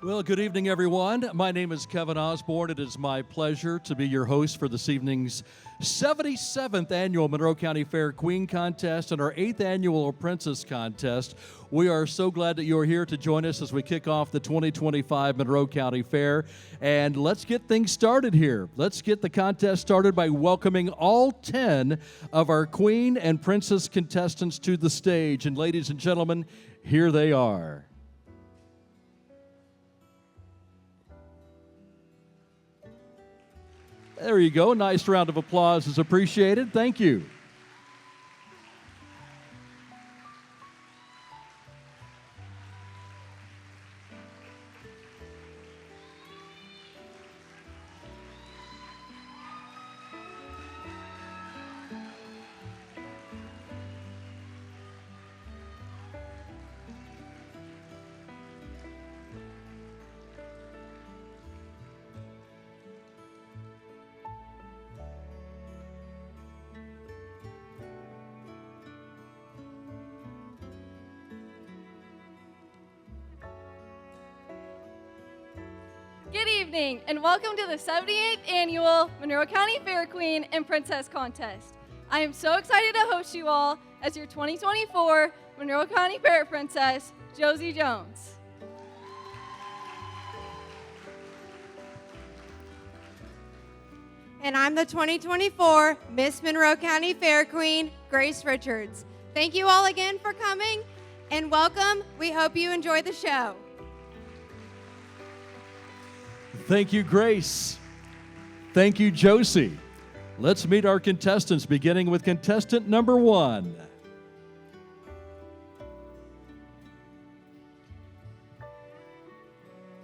Well, good evening, everyone. My name is Kevin Osborne. It is my pleasure to be your host for this evening's 77th Annual Monroe County Fair Queen Contest and our 8th Annual Apprentice Contest. We are so glad that you're here to join us as we kick off the 2025 Monroe County Fair. And let's get things started here. Let's get the contest started by welcoming all 10 of our Queen and Princess contestants to the stage. And ladies and gentlemen, here they are. There you go. Nice round of applause is appreciated. Thank you. Good evening, and welcome to the 78th Annual Monroe County Fair Queen and Princess Contest. I am so excited to host you all as your 2024 Monroe County Fair Princess, Josie Jones. And I'm the 2024 Miss Monroe County Fair Queen, Grace Richards. Thank you all again for coming, and welcome. We hope you enjoy the show. Thank you, Grace. Thank you, Josie. Let's meet our contestants, beginning with contestant number 1.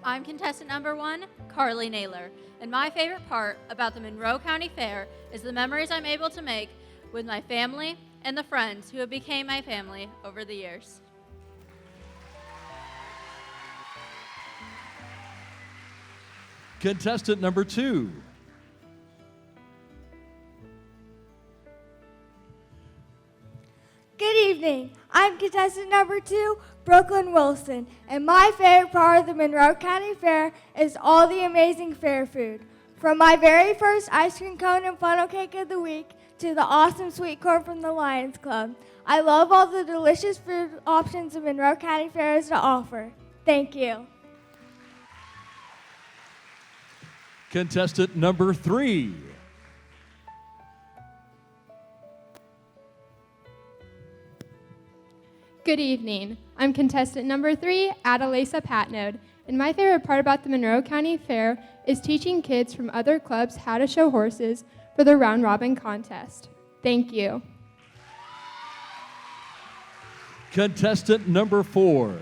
I'm contestant number 1, Carly Naylor, and my favorite part about the Monroe County Fair is the memories I'm able to make with my family and the friends who have become my family over the years. Contestant number 2. Good evening. I'm contestant number 2, Brooklyn Wilson, and my favorite part of the Monroe County Fair is all the amazing fair food. From my very first ice cream cone and funnel cake of the week to the awesome sweet corn from the Lions Club. I love all the delicious food options the Monroe County Fair has to offer. Thank you. Contestant number 3. Good evening. I'm contestant number 3, Adalisa Patnode, and my favorite part about the Monroe County Fair is teaching kids from other clubs how to show horses for the round robin contest. Thank you. Contestant number 4.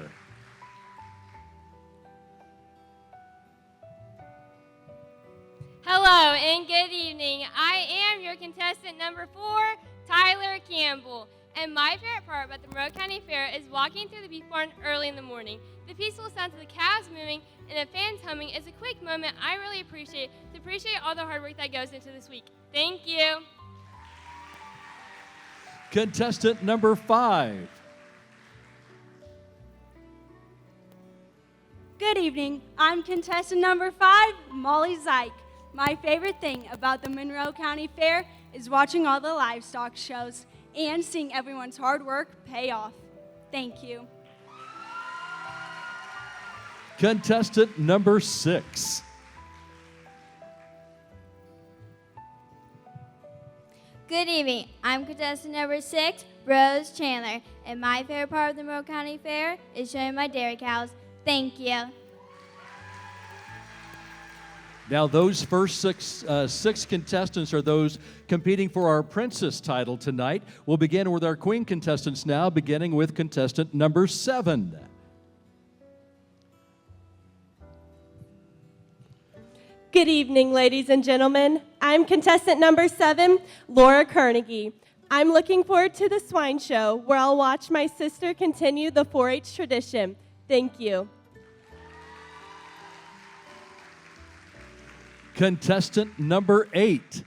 Hello and good evening. I am your contestant number 4, Tyler Campbell. And my favorite part about the Monroe County Fair is walking through the beef barn early in the morning. The peaceful sounds of the calves moving and the fans humming is a quick moment I really appreciate to appreciate all the hard work that goes into this week. Thank you. Contestant number 5. Good evening. I'm contestant number 5, Molly Zeich. My favorite thing about the Monroe County Fair is watching all the livestock shows and seeing everyone's hard work pay off. Thank you. Contestant number 6. Good evening. I'm contestant number 6, Rose Chandler, and my favorite part of the Monroe County Fair is showing my dairy cows. Thank you. Now, those first six contestants are those competing for our Princess title tonight. We'll begin with our Queen contestants now, beginning with contestant number 7. Good evening, ladies and gentlemen. I'm contestant number 7, Laura Carnegie. I'm looking forward to the swine show where I'll watch my sister continue the 4-H tradition. Thank you. Contestant number 8.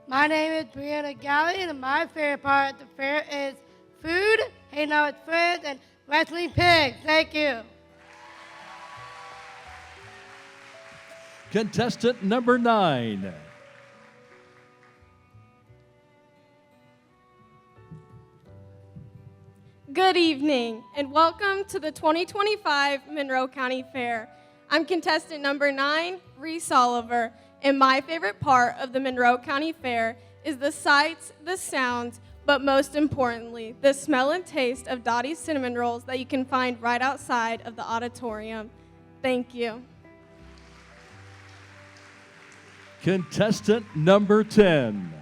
My name is Brianna Galley, and my favorite part of the fair is food, hanging out with friends, and wrestling pigs. Thank you. Contestant number 9. Good evening, and welcome to the 2025 Monroe County Fair. I'm contestant number 9, Reese Oliver, and my favorite part of the Monroe County Fair is the sights, the sounds, but most importantly, the smell and taste of Dottie's cinnamon rolls that you can find right outside of the auditorium. Thank you. Contestant number 10.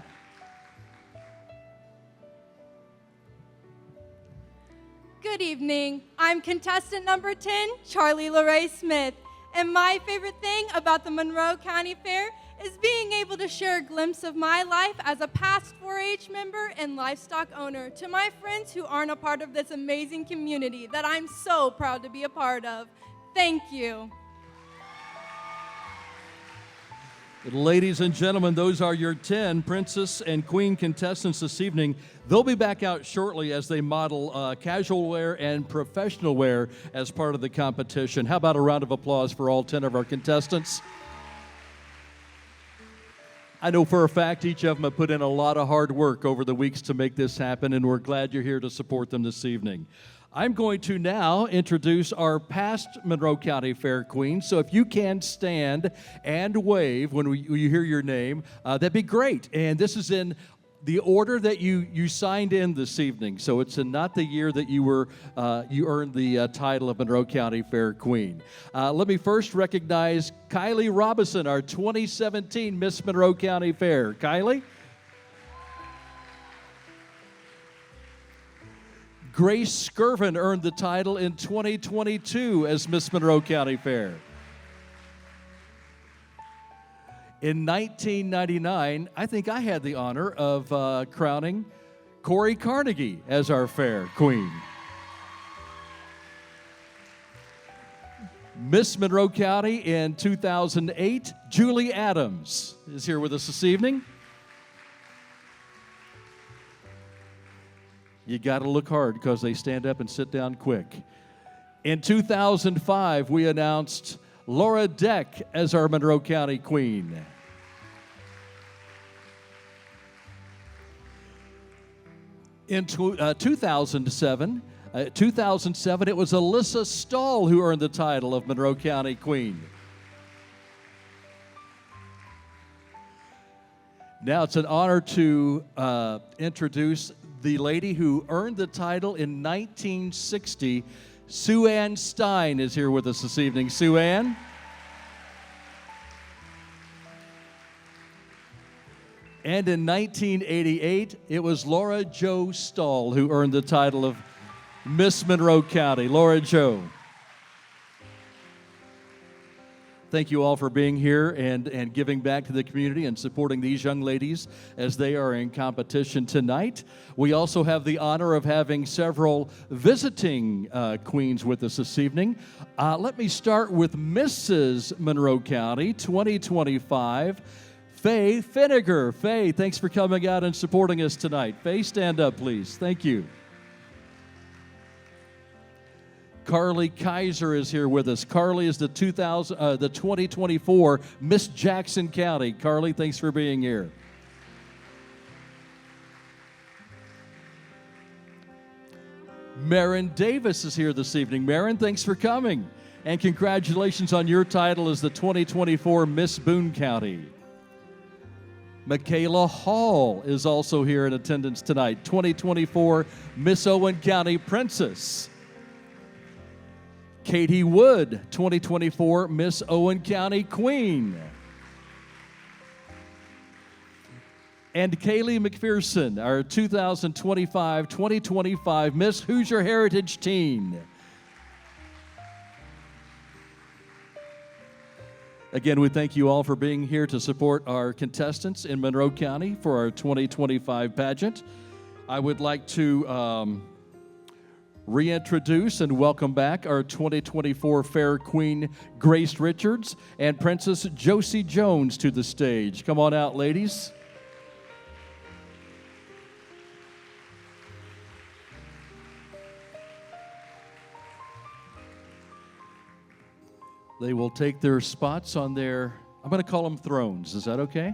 Good evening. I'm contestant number 10, Charlie LaRae Smith. And my favorite thing about the Monroe County Fair is being able to share a glimpse of my life as a past 4-H member and livestock owner to my friends who aren't a part of this amazing community that I'm so proud to be a part of. Thank you. Ladies and gentlemen, those are your 10 Princess and Queen contestants this evening. They'll be back out shortly as they model casual wear and professional wear as part of the competition. How about a round of applause for all 10 of our contestants? I know for a fact each of them have put in a lot of hard work over the weeks to make this happen, and we're glad you're here to support them this evening. I'm going to now introduce our past Monroe County Fair Queen. So if you can stand and wave when you hear your name, that'd be great. And this is in the order that you signed in this evening. So it's not the year that you earned the title of Monroe County Fair Queen. Let me first recognize Kylie Robinson, our 2017 Miss Monroe County Fair. Kylie? Grace Skirvin earned the title in 2022 as Miss Monroe County Fair. In 1999, I think I had the honor of crowning Corey Carnegie as our fair queen. Miss Monroe County in 2008, Julie Adams is here with us this evening. You got to look hard because they stand up and sit down quick. In 2005, we announced Laura Deck as our Monroe County Queen. In 2007, it was Alyssa Stahl who earned the title of Monroe County Queen. Now it's an honor to introduce the lady who earned the title in 1960. Sue Ann Stein is here with us this evening. Sue Ann. And in 1988, it was Laura Jo Stahl who earned the title of Miss Monroe County. Laura Jo. Thank you all for being here and giving back to the community and supporting these young ladies as they are in competition tonight. We also have the honor of having several visiting queens with us this evening. Let me start with Mrs. Monroe County 2025, Faye Finnegar. Faye, thanks for coming out and supporting us tonight. Faye, stand up, please. Thank you. Carly Kaiser is here with us. Carly is the 2024 Miss Jackson County. Carly, thanks for being here. Marin Davis is here this evening. Marin, thanks for coming. And congratulations on your title as the 2024 Miss Boone County. Michaela Hall is also here in attendance tonight, 2024 Miss Owen County Princess. Katie Wood, 2024 Miss Owen County Queen. And Kaylee McPherson, our 2025 Miss Hoosier Heritage Teen. Again, we thank you all for being here to support our contestants in Monroe County for our 2025 pageant. I would like to reintroduce and welcome back our 2024 Fair Queen, Grace Richards, and Princess Josie Jones to the stage. Come on out, ladies. They will take their spots on their, I'm going to call them thrones. Is that okay?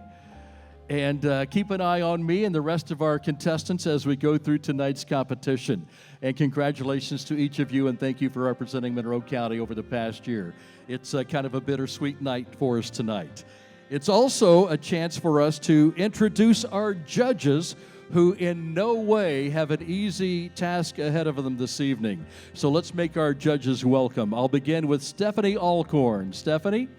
And keep an eye on me and the rest of our contestants as we go through tonight's competition. And congratulations to each of you, and thank you for representing Monroe County over the past year. It's kind of a bittersweet night for us tonight. It's also a chance for us to introduce our judges, who in no way have an easy task ahead of them this evening. So let's make our judges welcome. I'll begin with Stephanie Alcorn. Stephanie?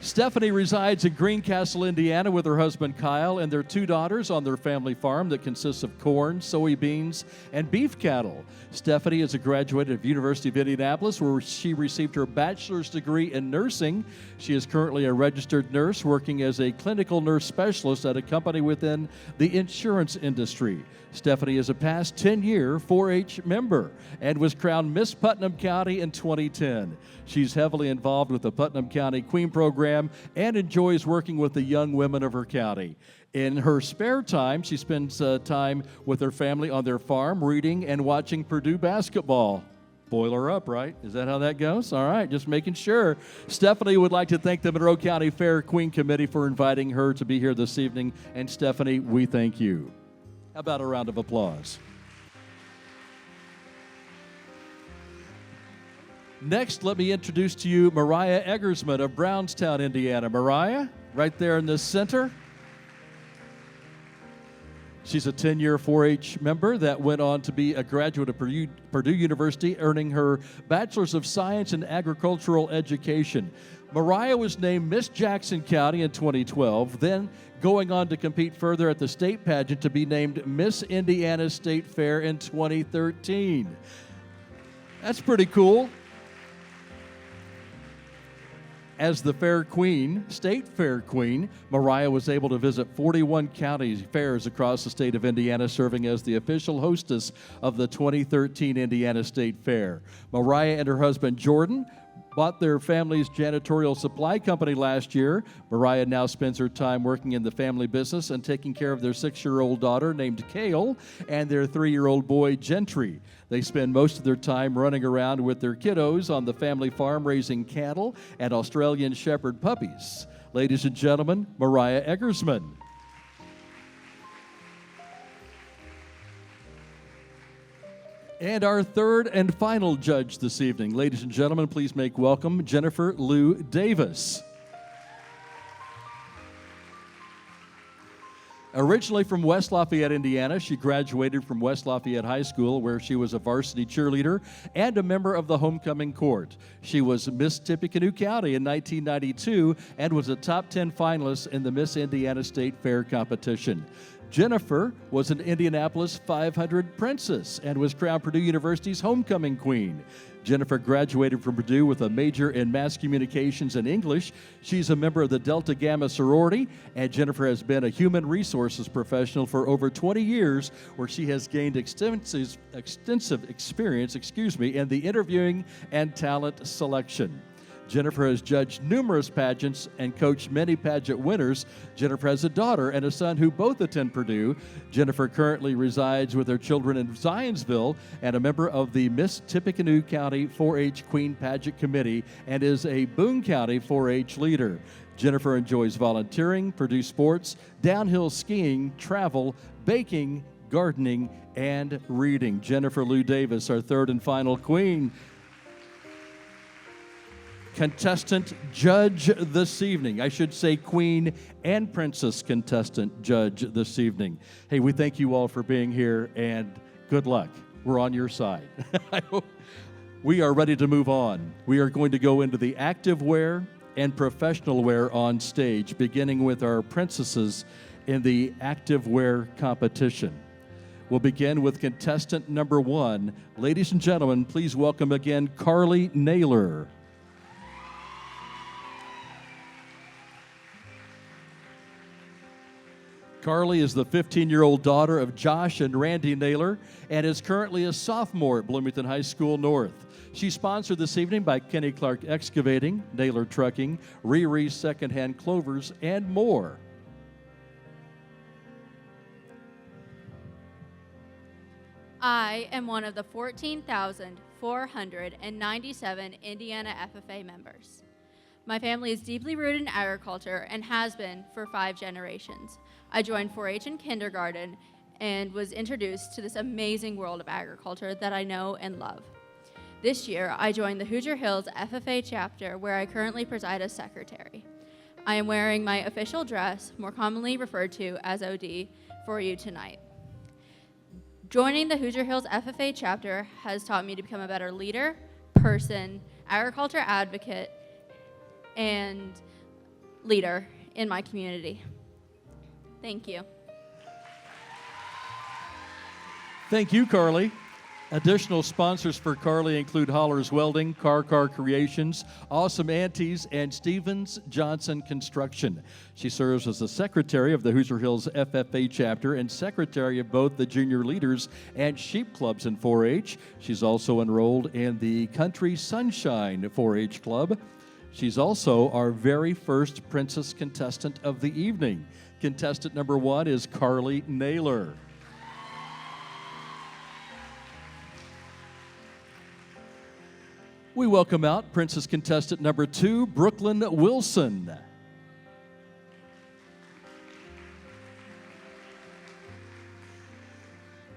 Stephanie resides in Greencastle, Indiana with her husband Kyle and their 2 daughters on their family farm that consists of corn, soybeans, and beef cattle. Stephanie is a graduate of University of Indianapolis, where she received her bachelor's degree in nursing. She is currently a registered nurse working as a clinical nurse specialist at a company within the insurance industry. Stephanie is a past 10-year 4-H member and was crowned Miss Putnam County in 2010. She's heavily involved with the Putnam County Queen program and enjoys working with the young women of her county. In her spare time, she spends time with her family on their farm, reading and watching Purdue basketball. Boil her up, right? Is that how that goes? All right, just making sure. Stephanie would like to thank the Monroe County Fair Queen Committee for inviting her to be here this evening. And Stephanie, we thank you. How about a round of applause? Next, let me introduce to you Mariah Eggersman of Brownstown, Indiana. Mariah, right there in the center. She's a 10-year 4-H member that went on to be a graduate of Purdue University, earning her Bachelor's of Science in Agricultural Education. Mariah was named Miss Jackson County in 2012, then going on to compete further at the state pageant to be named Miss Indiana State Fair in 2013. That's pretty cool. As the Fair Queen, State Fair Queen, Mariah was able to visit 41 county fairs across the state of Indiana, serving as the official hostess of the 2013 Indiana State Fair. Mariah and her husband Jordan bought their family's janitorial supply company last year. Mariah now spends her time working in the family business and taking care of their 6-year-old daughter named Kale and their 3-year-old boy Gentry. They spend most of their time running around with their kiddos on the family farm raising cattle and Australian Shepherd puppies. Ladies and gentlemen, Mariah Eggersman. And our third and final judge this evening. Ladies and gentlemen, please make welcome Jennifer Lou Davis. Originally from West Lafayette, Indiana, she graduated from West Lafayette High School, where she was a varsity cheerleader and a member of the homecoming court. She was Miss Tippecanoe County in 1992 and was a top 10 finalist in the Miss Indiana State Fair competition. Jennifer was an Indianapolis 500 princess and was crowned Purdue University's homecoming queen. Jennifer graduated from Purdue with a major in mass communications and English. She's a member of the Delta Gamma sorority, and Jennifer has been a human resources professional for over 20 years, where she has gained extensive experience, in the interviewing and talent selection. Jennifer has judged numerous pageants and coached many pageant winners. Jennifer has a daughter and a son who both attend Purdue. Jennifer currently resides with her children in Zionsville and a member of the Miss Tippecanoe County 4-H Queen Pageant Committee and is a Boone County 4-H leader. Jennifer enjoys volunteering, Purdue sports, downhill skiing, travel, baking, gardening, and reading. Jennifer Lou Davis, our third and final queen. Contestant judge this evening. I should say queen and princess contestant judge this evening. Hey, we thank you all for being here, and good luck. We're on your side. We are ready to move on. We are going to go into the active wear and professional wear on stage, beginning with our princesses in the active wear competition. We'll begin with contestant number 1. Ladies and gentlemen, please welcome again Carly Naylor. Carly is the 15-year-old daughter of Josh and Randy Naylor and is currently a sophomore at Bloomington High School North. She's sponsored this evening by Kenny Clark Excavating, Naylor Trucking, Riri's Secondhand Clovers, and more. I am one of the 14,000 497 Indiana FFA members. My family is deeply rooted in agriculture and has been for 5 generations. I joined 4-H in kindergarten and was introduced to this amazing world of agriculture that I know and love. This year, I joined the Hoosier Hills FFA chapter, where I currently preside as secretary. I am wearing my official dress, more commonly referred to as OD, for you tonight. Joining the Hoosier Hills FFA chapter has taught me to become a better leader, person, agriculture advocate, and leader in my community. Thank you. Thank you, Carly. Additional sponsors for Carly include Hollers Welding, Car Creations, Awesome Aunties, and Stevens Johnson Construction. She serves as the secretary of the Hoosier Hills FFA chapter and secretary of both the junior leaders and sheep clubs in 4-H. She's also enrolled in the Country Sunshine 4-H club. She's also our very first Princess contestant of the evening. Contestant number 1 is Carly Naylor. We welcome out Princess contestant number 2, Brooklyn Wilson.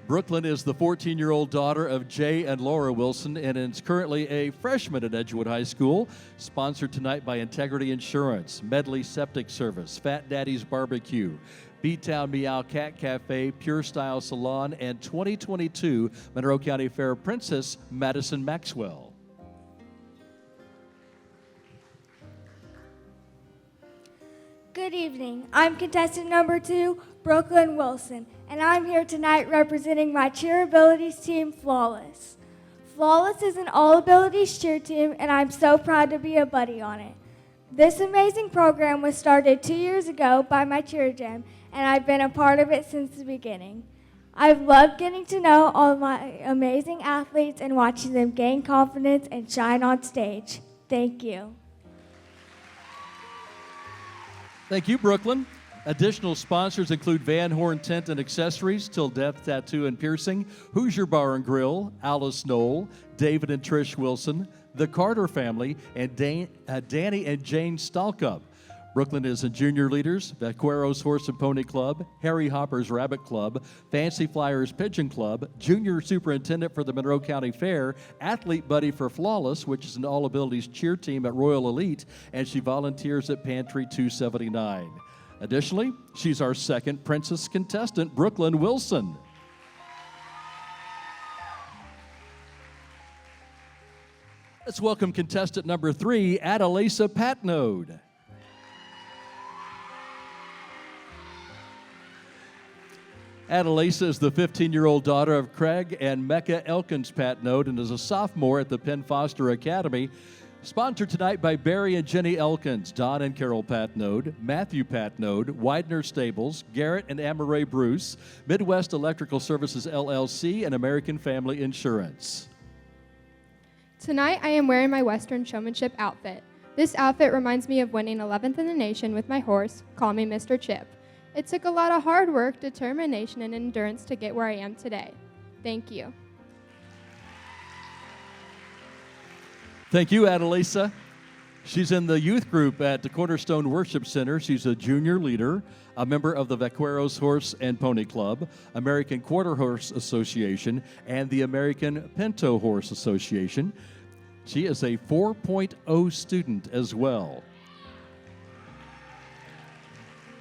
Brooklyn is the 14-year-old daughter of Jay and Laura Wilson and is currently a freshman at Edgewood High School. Sponsored tonight by Integrity Insurance, Medley Septic Service, Fat Daddy's Barbecue, B-Town Meow Cat Cafe, Pure Style Salon, and 2022 Monroe County Fair Princess Madison Maxwell. Good evening. I'm contestant number 2, Brooklyn Wilson, and I'm here tonight representing my cheer abilities team, Flawless. Flawless is an all-abilities cheer team, and I'm so proud to be a buddy on it. This amazing program was started 2 years ago by my cheer gym, and I've been a part of it since the beginning. I've loved getting to know all of my amazing athletes and watching them gain confidence and shine on stage. Thank you. Thank you, Brooklyn. Additional sponsors include Van Horn Tent and Accessories, Till Death Tattoo and Piercing, Hoosier Bar and Grill, Alice Knoll, David and Trish Wilson, the Carter family, and Danny and Jane Stalkup. Brooklyn is in Junior Leaders, Vaqueros Horse and Pony Club, Harry Hopper's Rabbit Club, Fancy Flyers Pigeon Club, Junior Superintendent for the Monroe County Fair, Athlete Buddy for Flawless, which is an all-abilities cheer team at Royal Elite, and she volunteers at Pantry 279. Additionally, she's our second Princess contestant, Brooklyn Wilson. Let's welcome contestant number 3, Adalisa Patnode. Adalisa is the 15-year-old daughter of Craig and Mecca Elkins Patnode and is a sophomore at the Penn Foster Academy. Sponsored tonight by Barry and Jenny Elkins, Don and Carol Patnode, Matthew Patnode, Widener Stables, Garrett and Amaray Bruce, Midwest Electrical Services LLC, and American Family Insurance. Tonight I am wearing my Western Showmanship outfit. This outfit reminds me of winning 11th in the nation with my horse, Call Me Mr. Chip. It took a lot of hard work, determination, and endurance to get where I am today. Thank you. Thank you, Adalisa. She's in the youth group at the Cornerstone Worship Center. She's a junior leader, a member of the Vaqueros Horse and Pony Club, American Quarter Horse Association, and the American Pinto Horse Association. She is a 4.0 student as well.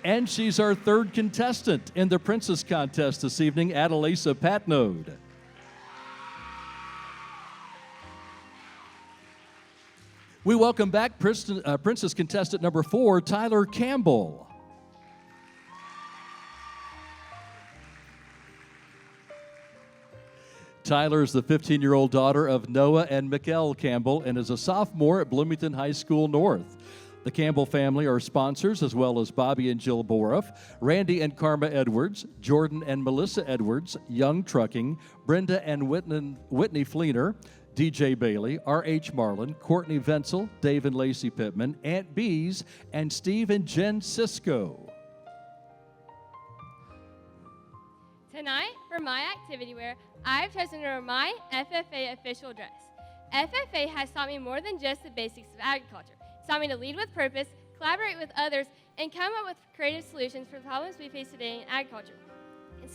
And she's our third contestant in the Princess Contest this evening, Adalisa Patnode. We welcome back Princess contestant number 4, Tyler Campbell. Tyler is the 15-year-old daughter of Noah and Mikkel Campbell and is a sophomore at Bloomington High School North. The Campbell family are sponsors, as well as Bobby and Jill Boroff, Randy and Karma Edwards, Jordan and Melissa Edwards, Young Trucking, Brenda and Whitney Fleener, DJ Bailey, R.H. Marlin, Courtney Venzel, Dave and Lacey Pittman, Aunt Bees, and Steve and Jen Cisco. Tonight, for my activity wear, I've chosen to wear my FFA official dress. FFA has taught me more than just the basics of agriculture. It's taught me to lead with purpose, collaborate with others, and come up with creative solutions for the problems we face today in agriculture. It's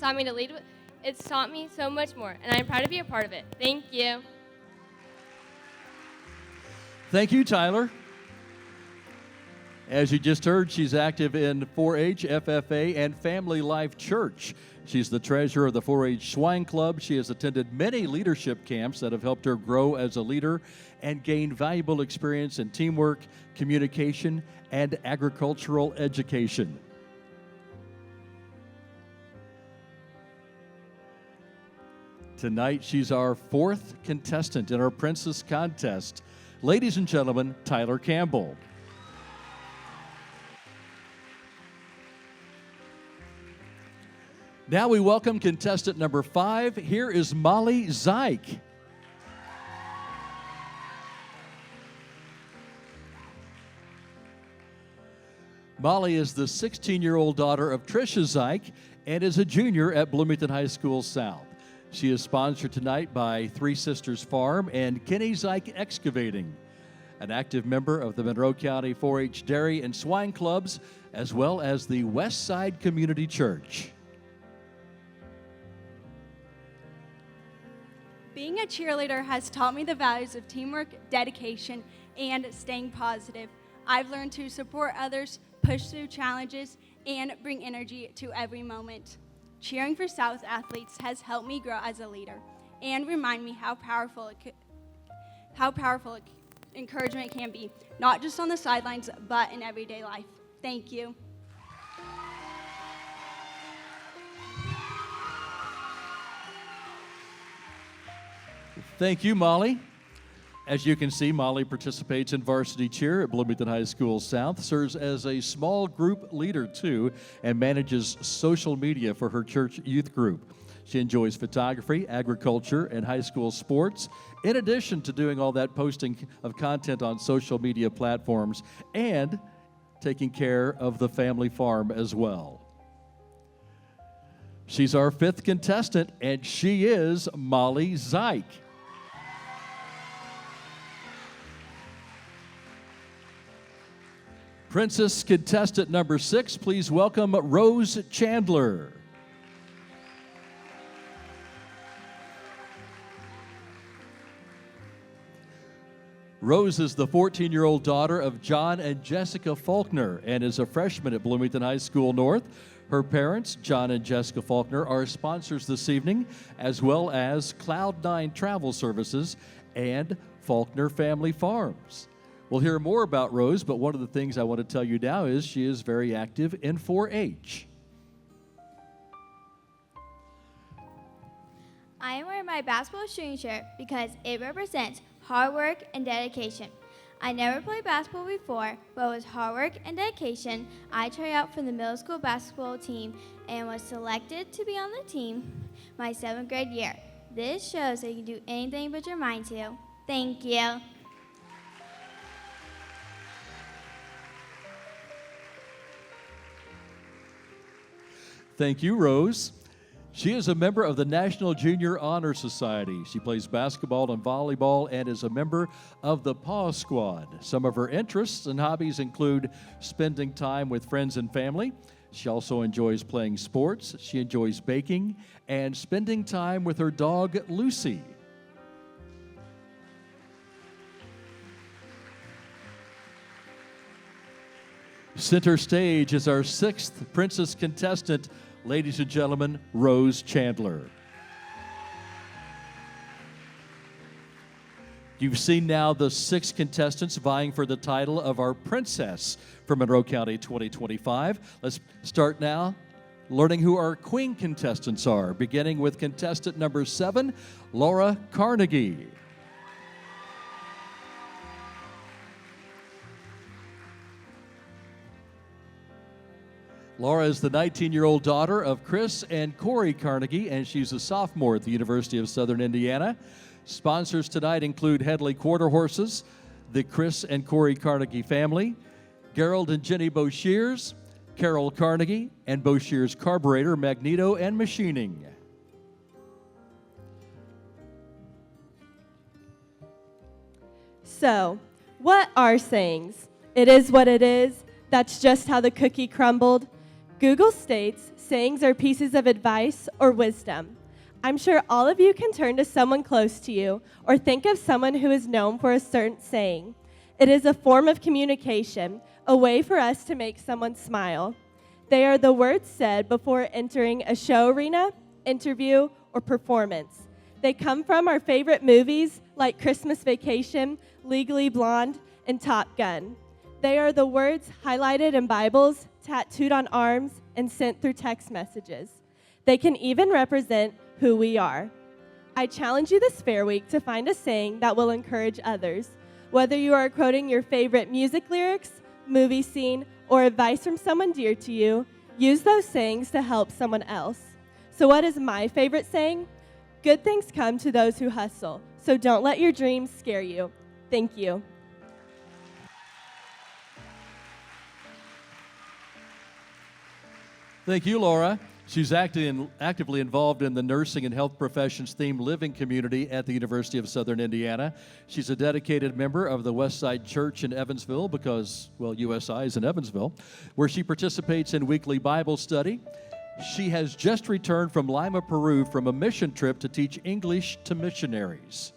taught me so much more, and I'm proud to be a part of it. Thank you. Thank you, Tyler. As you just heard, she's active in 4-H, FFA, and Family Life Church. She's the treasurer of the 4-H Swine Club. She has attended many leadership camps that have helped her grow as a leader and gain valuable experience in teamwork, communication, and agricultural education. Tonight, she's our fourth contestant in our Princess Contest. Ladies and gentlemen, Tyler Campbell. Now we welcome contestant number 5. Here is Molly Zeich. Molly is the 16-year-old daughter of Tricia Zeich and is a junior at Bloomington High School South. She is sponsored tonight by Three Sisters Farm and Kenny Zeich Excavating, an active member of the Monroe County 4-H Dairy and Swine Clubs, as well as the West Side Community Church. Being a cheerleader has taught me the values of teamwork, dedication, and staying positive. I've learned to support others, push through challenges, and bring energy to every moment. Cheering for South athletes has helped me grow as a leader and remind me how powerful encouragement can be, not just on the sidelines, but in everyday life. Thank you. Thank you, Molly. As you can see, Molly participates in varsity cheer at Bloomington High School South, serves as a small group leader, too, and manages social media for her church youth group. She enjoys photography, agriculture, and high school sports, in addition to doing all that posting of content on social media platforms and taking care of the family farm as well. She's our 5th contestant, and she is Molly Zeich. Princess contestant number 6, please welcome Rose Chandler. Rose is the 14-year-old daughter of John and Jessica Faulkner and is a freshman at Bloomington High School North. Her parents, John and Jessica Faulkner, are sponsors this evening, as well as Cloud9 Travel Services and Faulkner Family Farms. We'll hear more about Rose, but one of the things I want to tell you now is she is very active in 4-H. I am wearing my basketball shooting shirt because it represents hard work and dedication. I never played basketball before, but with hard work and dedication, I tried out for the middle school basketball team and was selected to be on the team my 7th grade year. This shows that you can do anything but your mind to. Thank you. Thank you, Rose. She is a member of the National Junior Honor Society. She plays basketball and volleyball and is a member of the Paw Squad. Some of her interests and hobbies include spending time with friends and family. She also enjoys playing sports. She enjoys baking and spending time with her dog, Lucy. Center stage is our 6th Princess contestant, ladies and gentlemen, Rose Chandler. You've seen now the 6 contestants vying for the title of our Princess for Monroe County 2025. Let's start now learning who our Queen contestants are, beginning with contestant number 7, Laura Carnegie. Laura is the 19-year-old daughter of Chris and Corey Carnegie, and she's a sophomore at the University of Southern Indiana. Sponsors tonight include Headley Quarter Horses, the Chris and Corey Carnegie family, Gerald and Jenny Boshears, Carol Carnegie, and Boshears Carburetor, Magneto, and Machining. So, what are sayings? It is what it is. That's just how the cookie crumbled. Google states sayings are pieces of advice or wisdom. I'm sure all of you can turn to someone close to you or think of someone who is known for a certain saying. It is a form of communication, a way for us to make someone smile. They are the words said before entering a show arena, interview, or performance. They come from our favorite movies like Christmas Vacation, Legally Blonde, and Top Gun. They are the words highlighted in Bibles, tattooed on arms, and sent through text messages. They can even represent who we are. I challenge you this Fair Week to find a saying that will encourage others. Whether you are quoting your favorite music lyrics, movie scene, or advice from someone dear to you, use those sayings to help someone else. So what is my favorite saying? Good things come to those who hustle, so don't let your dreams scare you. Thank you. Thank you, Laura. She's actively involved in the nursing and health professions themed living community at the University of Southern Indiana. She's a dedicated member of the Westside Church in Evansville because, well, USI is in Evansville, where she participates in weekly Bible study. She has just returned from Lima, Peru from a mission trip to teach English to missionaries.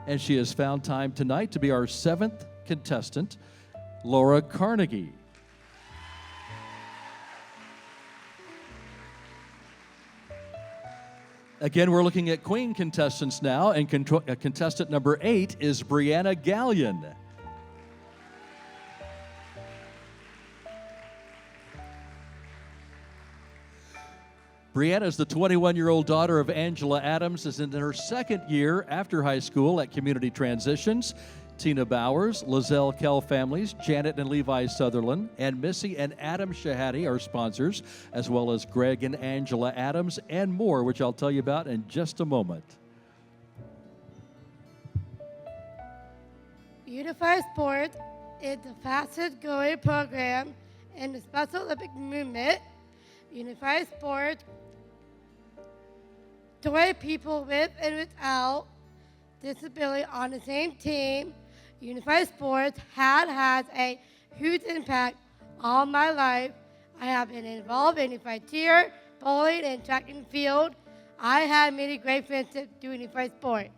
And she has found time tonight to be our 7th contestant, Laura Carnegie. Again, we're looking at Queen contestants now, and contestant number 8 is Brianna Gallion. Brianna is the 21-year-old daughter of Angela Adams, is in her 2nd year after high school at Community Transitions. Tina Bowers, Lizelle Kell families, Janet and Levi Sutherland, and Missy and Adam Shahadi are sponsors, as well as Greg and Angela Adams, and more, which I'll tell you about in just a moment. Unified Sport is the fastest growing program in the Special Olympic movement. Unified Sport, 20 people with and without disability on the same team. Unified Sports has a huge impact on my life. I have been involved in unified cheer, bowling, and track and field. I had many great friendships doing unified sports.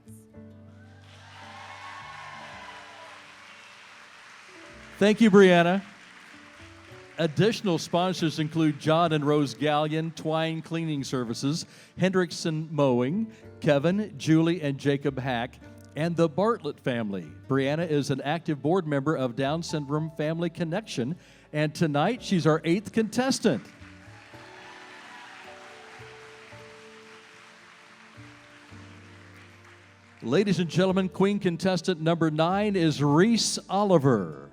Thank you, Brianna. Additional sponsors include John and Rose Gallion, Twine Cleaning Services, Hendrickson Mowing, Kevin, Julie, and Jacob Hack, and the Bartlett family. Brianna is an active board member of Down Syndrome Family Connection, and tonight she's our 8th contestant. Ladies and gentlemen, Queen contestant number 9 is Reese Oliver.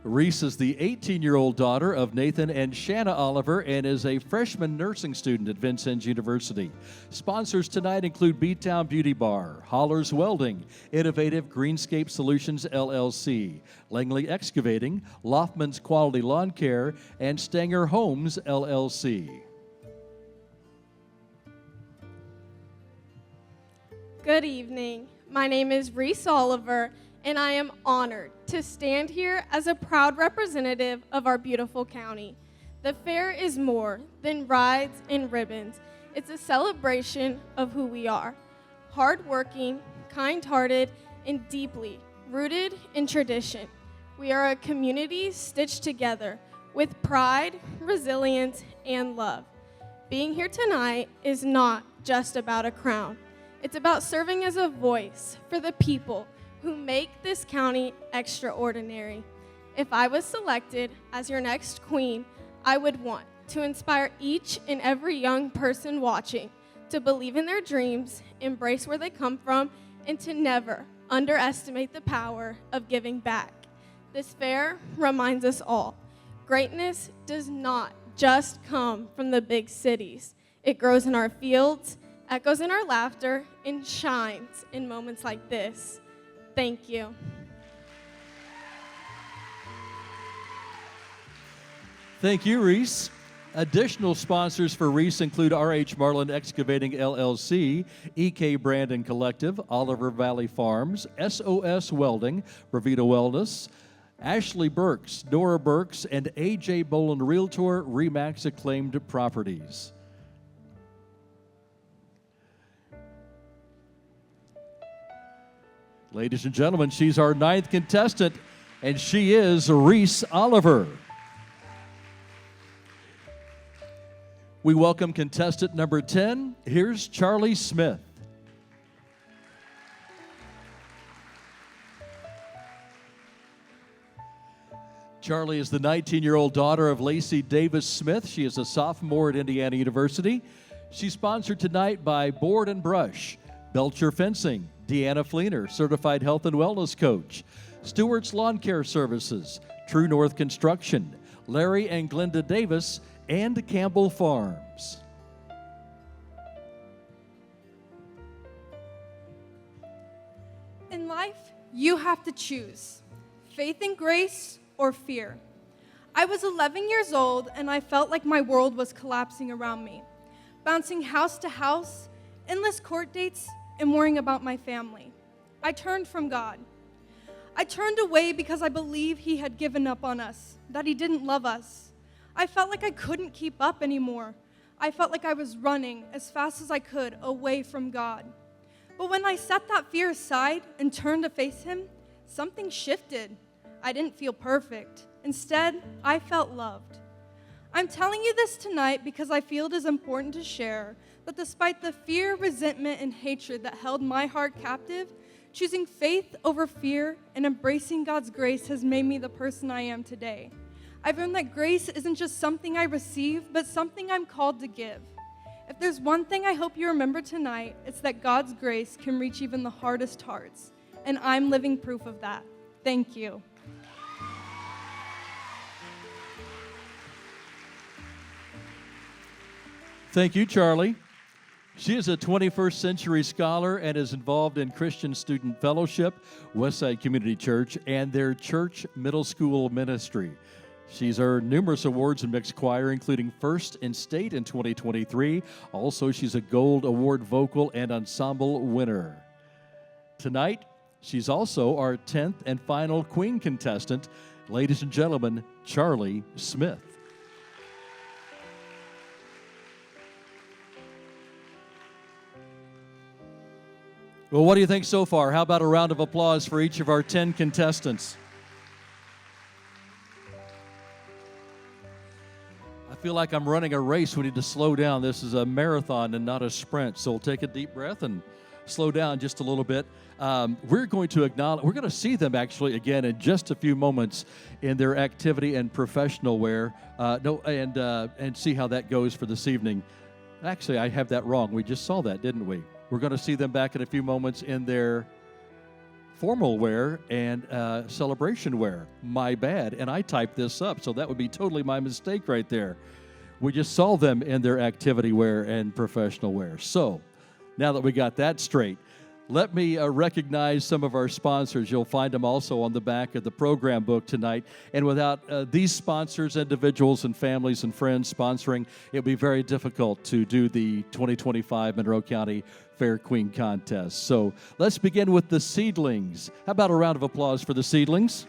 Reese is the 18-year-old daughter of Nathan and Shanna Oliver and is a freshman nursing student at Vincennes University. Sponsors tonight include B-Town Beauty Bar, Hollers Welding, Innovative Greenscape Solutions LLC, Langley Excavating, Loftman's Quality Lawn Care, and Stanger Homes LLC. Good evening. My name is Reese Oliver, and I am honored to stand here as a proud representative of our beautiful county. The fair is more than rides and ribbons. It's a celebration of who we are. Hardworking, kind-hearted, and deeply rooted in tradition. We are a community stitched together with pride, resilience, and love. Being here tonight is not just about a crown. It's about serving as a voice for the people who make this county extraordinary. If I was selected as your next queen, I would want to inspire each and every young person watching to believe in their dreams, embrace where they come from, and to never underestimate the power of giving back. This fair reminds us all, greatness does not just come from the big cities. It grows in our fields, echoes in our laughter, and shines in moments like this. Thank you. Thank you, Reese. Additional sponsors for Reese include R.H. Marlin Excavating LLC, EK Brand and Collective, Oliver Valley Farms, SOS Welding, Bravita Wellness, Ashley Burks, Nora Burks, and A.J. Boland Realtor, RE/MAX Acclaimed Properties. Ladies and gentlemen, she's our 9th contestant, and she is Reese Oliver. We welcome contestant number 10. Here's Charlie Smith. Charlie is the 19-year-old daughter of Lacey Davis Smith. She is a sophomore at Indiana University. She's sponsored tonight by Board and Brush, Belcher Fencing, Deanna Fleener, Certified Health and Wellness Coach, Stewart's Lawn Care Services, True North Construction, Larry and Glenda Davis, and Campbell Farms. In life, you have to choose faith and grace or fear. I was 11 years old and I felt like my world was collapsing around me, bouncing house to house, endless court dates, and worrying about my family. I turned from God. I turned away because I believed He had given up on us, that He didn't love us. I felt like I couldn't keep up anymore. I felt like I was running as fast as I could away from God. But when I set that fear aside and turned to face Him, something shifted. I didn't feel perfect. Instead, I felt loved. I'm telling you this tonight because I feel it is important to share that despite the fear, resentment, and hatred that held my heart captive, choosing faith over fear and embracing God's grace has made me the person I am today. I've learned that grace isn't just something I receive, but something I'm called to give. If there's one thing I hope you remember tonight, it's that God's grace can reach even the hardest hearts, and I'm living proof of that. Thank you. Thank you, Charlie. She is a 21st century scholar and is involved in Christian Student Fellowship, Westside Community Church, and their church middle school ministry. She's earned numerous awards in mixed choir, including first in state in 2023. Also, she's a Gold Award vocal and ensemble winner. Tonight, she's also our 10th and final Queen contestant. Ladies and gentlemen, Charlie Smith. Well, what do you think so far? How about a round of applause for each of our 10 contestants? I feel like I'm running a race. We need to slow down. This is a marathon and not a sprint. So we'll take a deep breath and slow down just a little bit. We're going to see them actually again in just a few moments in their activity and professional wear. And see how that goes for this evening. Actually, I have that wrong. We just saw that, didn't we? We're going to see them back in a few moments in their formal wear and celebration wear. My bad. And I typed this up, so that would be totally my mistake right there. We just saw them in their activity wear and professional wear. So now that we got that straight, let me recognize some of our sponsors. You'll find them also on the back of the program book tonight. And without these sponsors, individuals and families and friends sponsoring, it would be very difficult to do the 2025 Monroe County Fair Queen Contest. So let's begin with the Seedlings. How about a round of applause for the Seedlings?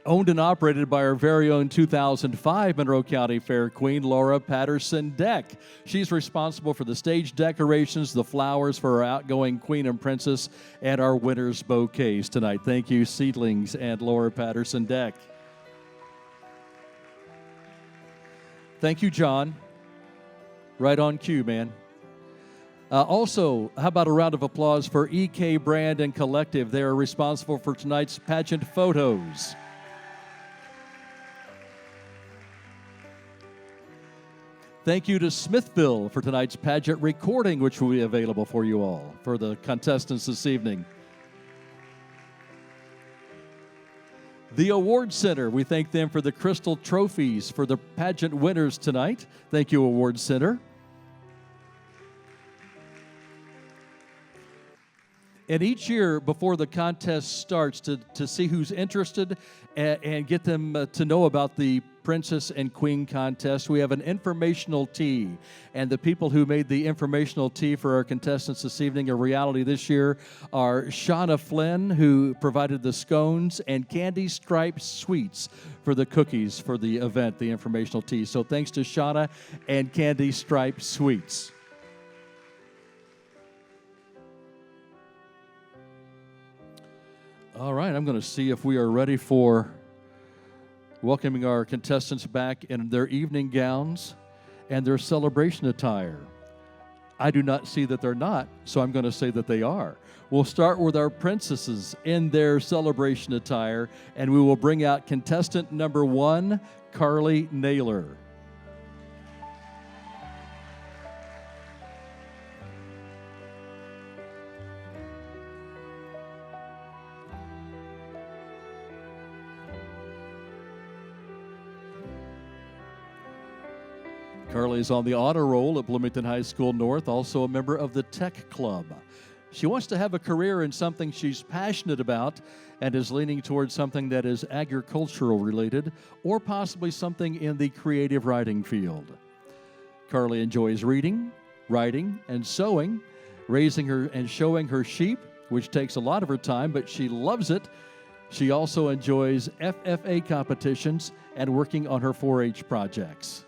Owned and operated by our very own 2005 Monroe County Fair Queen, Laura Patterson Deck. She's responsible for the stage decorations, the flowers for our outgoing Queen and Princess, and our winner's bouquets tonight. Thank you, Seedlings and Laura Patterson Deck. Thank you, John. Right on cue, man. Also, how about a round of applause for EK Brand and Collective? They are responsible for tonight's pageant photos. Thank you to Smithville for tonight's pageant recording, which will be available for you all, for the contestants this evening. The Award Center, we thank them for the crystal trophies for the pageant winners tonight. Thank you, Award Center. And each year before the contest starts, to see who's interested and get them to know about the Princess and Queen contest, we have an informational tea. And the people who made the informational tea for our contestants this evening, a reality this year, are Shauna Flynn, who provided the scones, and Candy Stripe Sweets for the cookies for the event, the informational tea. So thanks to Shauna and Candy Stripe Sweets. All right, I'm going to see if we are ready for welcoming our contestants back in their evening gowns and their celebration attire. I do not see that they're not, so I'm going to say that they are. We'll start with our princesses in their celebration attire, and we will bring out contestant number 1, Carly Naylor. Carly is on the honor roll at Bloomington High School North, also a member of the Tech Club. She wants to have a career in something she's passionate about and is leaning towards something that is agricultural related or possibly something in the creative writing field. Carly enjoys reading, writing, and sewing, raising her and showing her sheep, which takes a lot of her time, but she loves it. She also enjoys FFA competitions and working on her 4-H projects.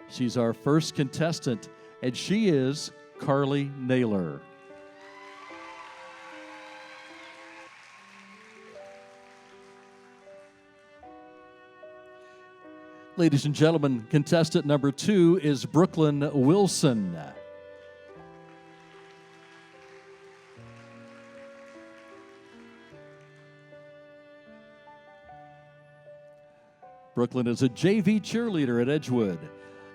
She's our first contestant, and she is Carly Naylor. Ladies and gentlemen, contestant number 2 is Brooklyn Wilson. Brooklyn is a JV cheerleader at Edgewood,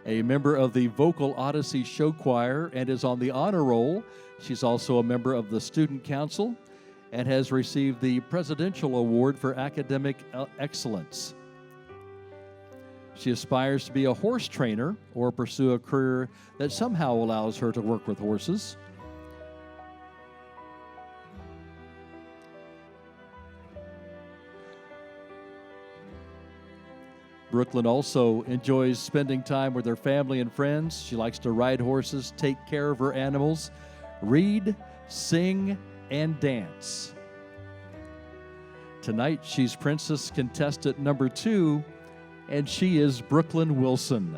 a member of the Vocal Odyssey Show Choir, and is on the honor roll. She's also a member of the Student Council and has received the Presidential Award for Academic Excellence. She aspires to be a horse trainer or pursue a career that somehow allows her to work with horses. Brooklyn also enjoys spending time with her family and friends. She likes to ride horses, take care of her animals, read, sing, and dance. Tonight, she's Princess contestant number 2, and she is Brooklyn Wilson.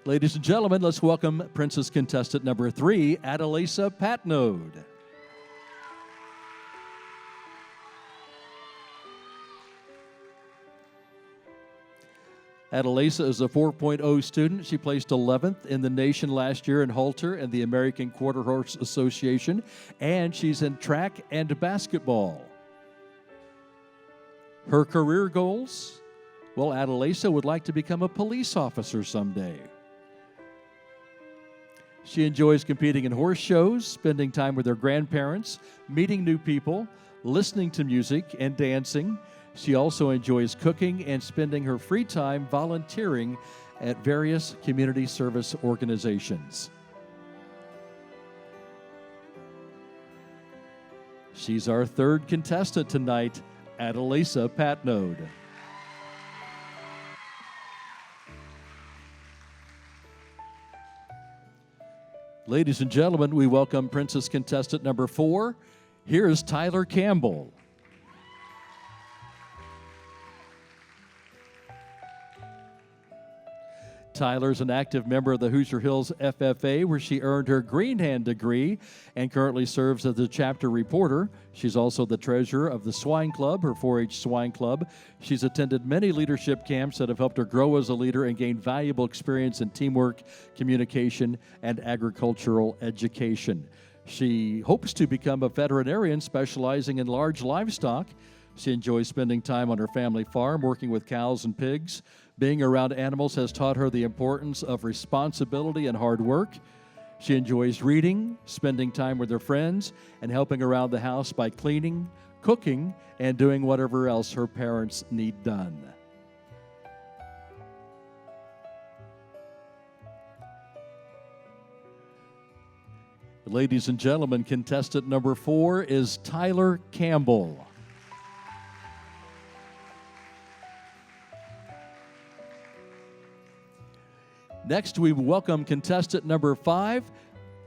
Ladies and gentlemen, let's welcome Princess contestant number 3, Adalisa Patnode. Adalisa is a 4.0 student. She placed 11th in the nation last year in halter and the American Quarter Horse Association, and she's in track and basketball. Her career goals? Well, Adalisa would like to become a police officer someday. She enjoys competing in horse shows, spending time with her grandparents, meeting new people, listening to music, and dancing. She also enjoys cooking and spending her free time volunteering at various community service organizations. She's our third contestant tonight, Adalisa Patnode. Ladies and gentlemen, we welcome Princess contestant number 4. Here is Tyler Campbell. Tyler's an active member of the Hoosier Hills FFA, where she earned her Green Hand degree and currently serves as the chapter reporter. She's also the treasurer of the Swine Club, her 4-H Swine Club. She's attended many leadership camps that have helped her grow as a leader and gain valuable experience in teamwork, communication, and agricultural education. She hopes to become a veterinarian specializing in large livestock. She enjoys spending time on her family farm, working with cows and pigs. Being around animals has taught her the importance of responsibility and hard work. She enjoys reading, spending time with her friends, and helping around the house by cleaning, cooking, and doing whatever else her parents need done. Ladies and gentlemen, contestant number 4 is Tyler Campbell. Next, we welcome contestant number 5.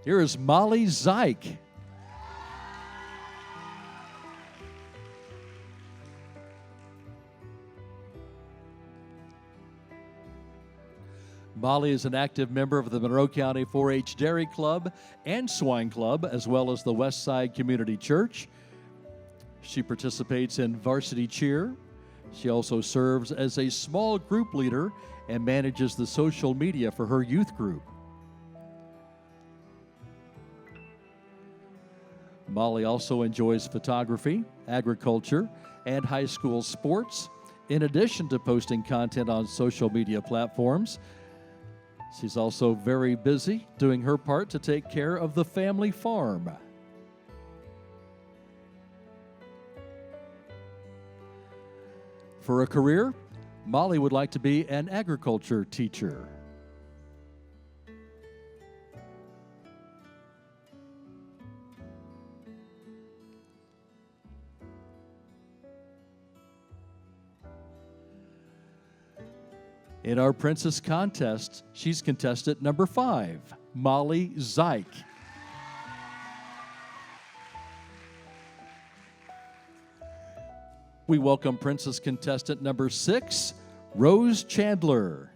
Here is Molly Zeich. Molly is an active member of the Monroe County 4-H Dairy Club and Swine Club, as well as the West Side Community Church. She participates in varsity cheer. She also serves as a small group leader and manages the social media for her youth group. Molly also enjoys photography, agriculture, and high school sports, in addition to posting content on social media platforms. She's also very busy doing her part to take care of the family farm. For a career, Molly would like to be an agriculture teacher. In our Princess Contest, she's contestant number 5, Molly Zeich. We welcome Princess contestant number 6, Rose Chandler.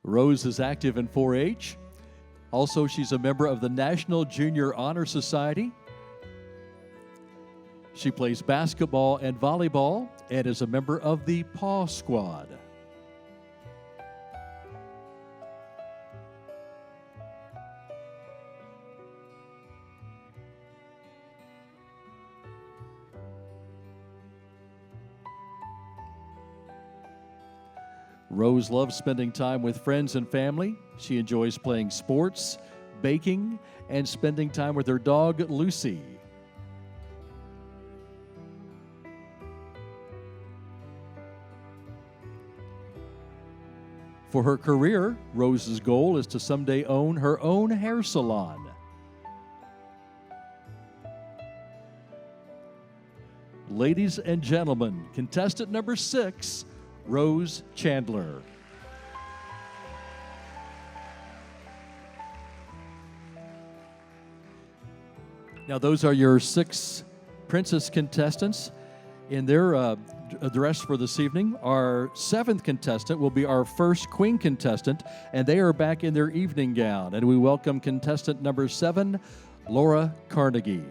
Rose is active in 4-H. Also, she's a member of the National Junior Honor Society. She plays basketball and volleyball and is a member of the Paw Squad. Rose loves spending time with friends and family. She enjoys playing sports, baking, and spending time with her dog, Lucy. For her career, Rose's goal is to someday own her own hair salon. Ladies and gentlemen, contestant number 6, Rose Chandler. Now, those are your 6 Princess contestants. In their address for this evening, our 7th contestant will be our first Queen contestant, and they are back in their evening gown. And we welcome contestant number 7, Laura Carnegie.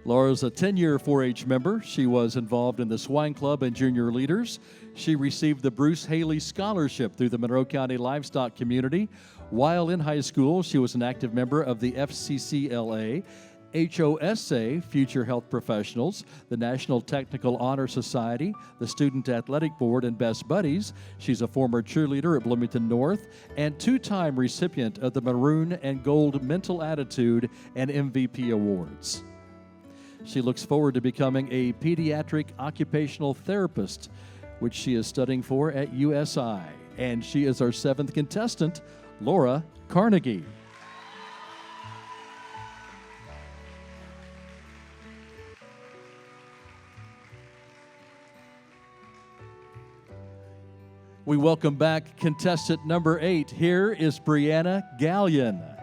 Laura's a 10-year 4-H member. She was involved in the Swine Club and Junior Leaders. She received the Bruce Haley Scholarship through the Monroe County Livestock Community. While in high school, she was an active member of the FCCLA, HOSA, Future Health Professionals, the National Technical Honor Society, the Student Athletic Board, and Best Buddies. She's a former cheerleader at Bloomington North and 2-time recipient of the Maroon and Gold Mental Attitude and MVP Awards. She looks forward to becoming a pediatric occupational therapist, which she is studying for at USI. And she is our 7th contestant, Laura Carnegie. We welcome back contestant number 8. Here is Brianna Gallion.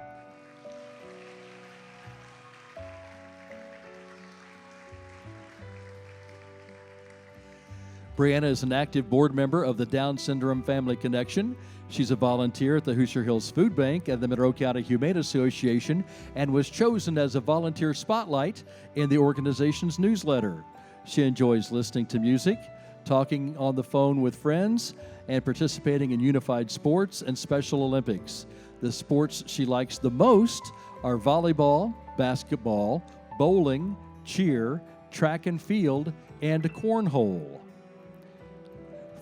Brianna is an active board member of the Down Syndrome Family Connection. She's a volunteer at the Hoosier Hills Food Bank and the Monroe County Humane Association and was chosen as a volunteer spotlight in the organization's newsletter. She enjoys listening to music, talking on the phone with friends, and participating in unified sports and Special Olympics. The sports she likes the most are volleyball, basketball, bowling, cheer, track and field, and cornhole.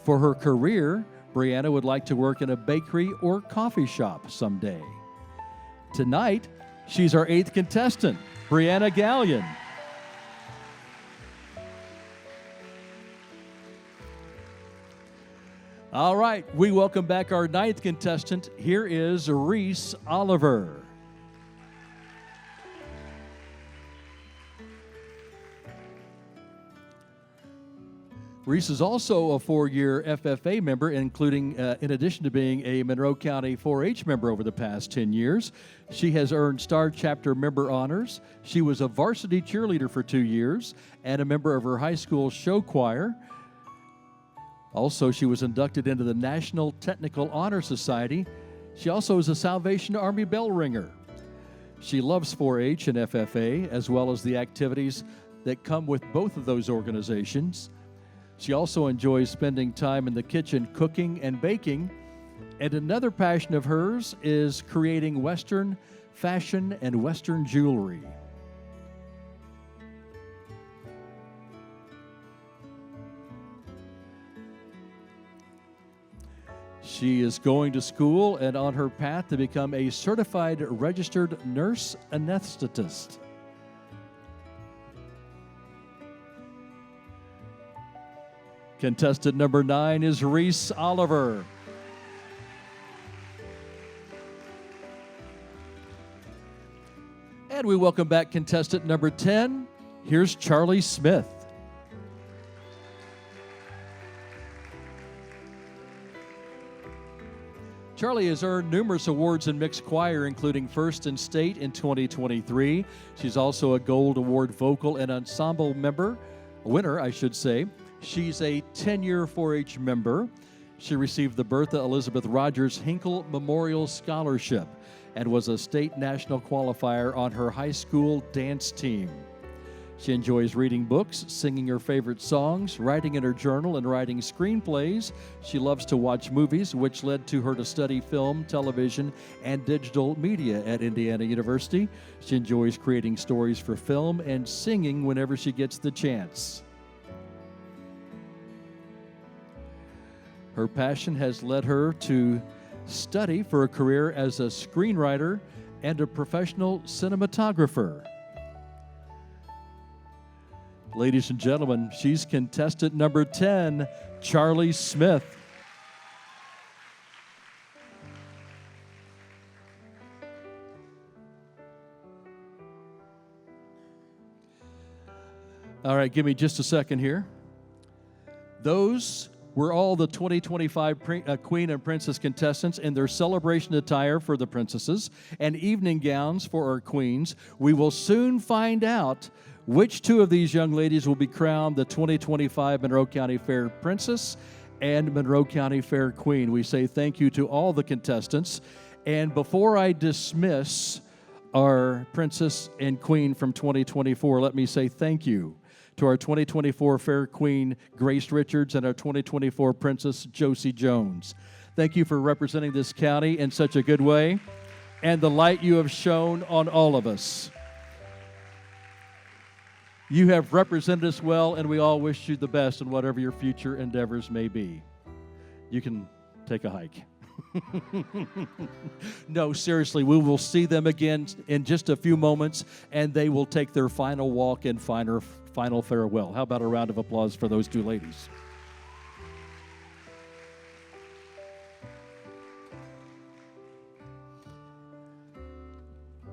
For her career, Brianna would like to work in a bakery or coffee shop someday. Tonight, she's our 8th contestant, Brianna Gallion. All right, we welcome back our 9th contestant. Here is Reese Oliver. Reese is also a 4-year FFA member, including, in addition to being a Monroe County 4-H member over the past 10 years. She has earned Star Chapter member honors. She was a varsity cheerleader for 2 years and a member of her high school show choir. Also, she was inducted into the National Technical Honor Society. She also is a Salvation Army bell ringer. She loves 4-H and FFA, as well as the activities that come with both of those organizations. She also enjoys spending time in the kitchen cooking and baking. And another passion of hers is creating Western fashion and Western jewelry. She is going to school and on her path to become a certified registered nurse anesthetist. Contestant number 9 is Reese Oliver. And we welcome back contestant number 10. Here's Charlie Smith. Charlie has earned numerous awards in mixed choir, including first in state in 2023. She's also a Gold Award vocal and ensemble winner, I should say. She's a 10-year 4-H member. She received the Bertha Elizabeth Rogers Hinkle Memorial Scholarship and was a state national qualifier on her high school dance team. She enjoys reading books, singing her favorite songs, writing in her journal, and writing screenplays. She loves to watch movies, which led to her to study film, television, and digital media at Indiana University. She enjoys creating stories for film and singing whenever she gets the chance. Her passion has led her to study for a career as a screenwriter and a professional cinematographer. Ladies and gentlemen, she's contestant number 10, Charlie Smith. All right, give me just a second here. Those were all the 2025 Queen and Princess contestants in their celebration attire for the princesses and evening gowns for our queens. We will soon find out which 2 of these young ladies will be crowned the 2025 Monroe County Fair Princess and Monroe County Fair Queen. We say thank you to all the contestants. And before I dismiss our Princess and Queen from 2024, let me say thank you to our 2024 Fair Queen, Grace Richards, and our 2024 Princess, Josie Jones. Thank you for representing this county in such a good way and the light you have shown on all of us. You have represented us well, and we all wish you the best in whatever your future endeavors may be. You can take a hike. No, seriously, we will see them again in just a few moments, and they will take their final walk and final farewell. How about a round of applause for those 2 ladies?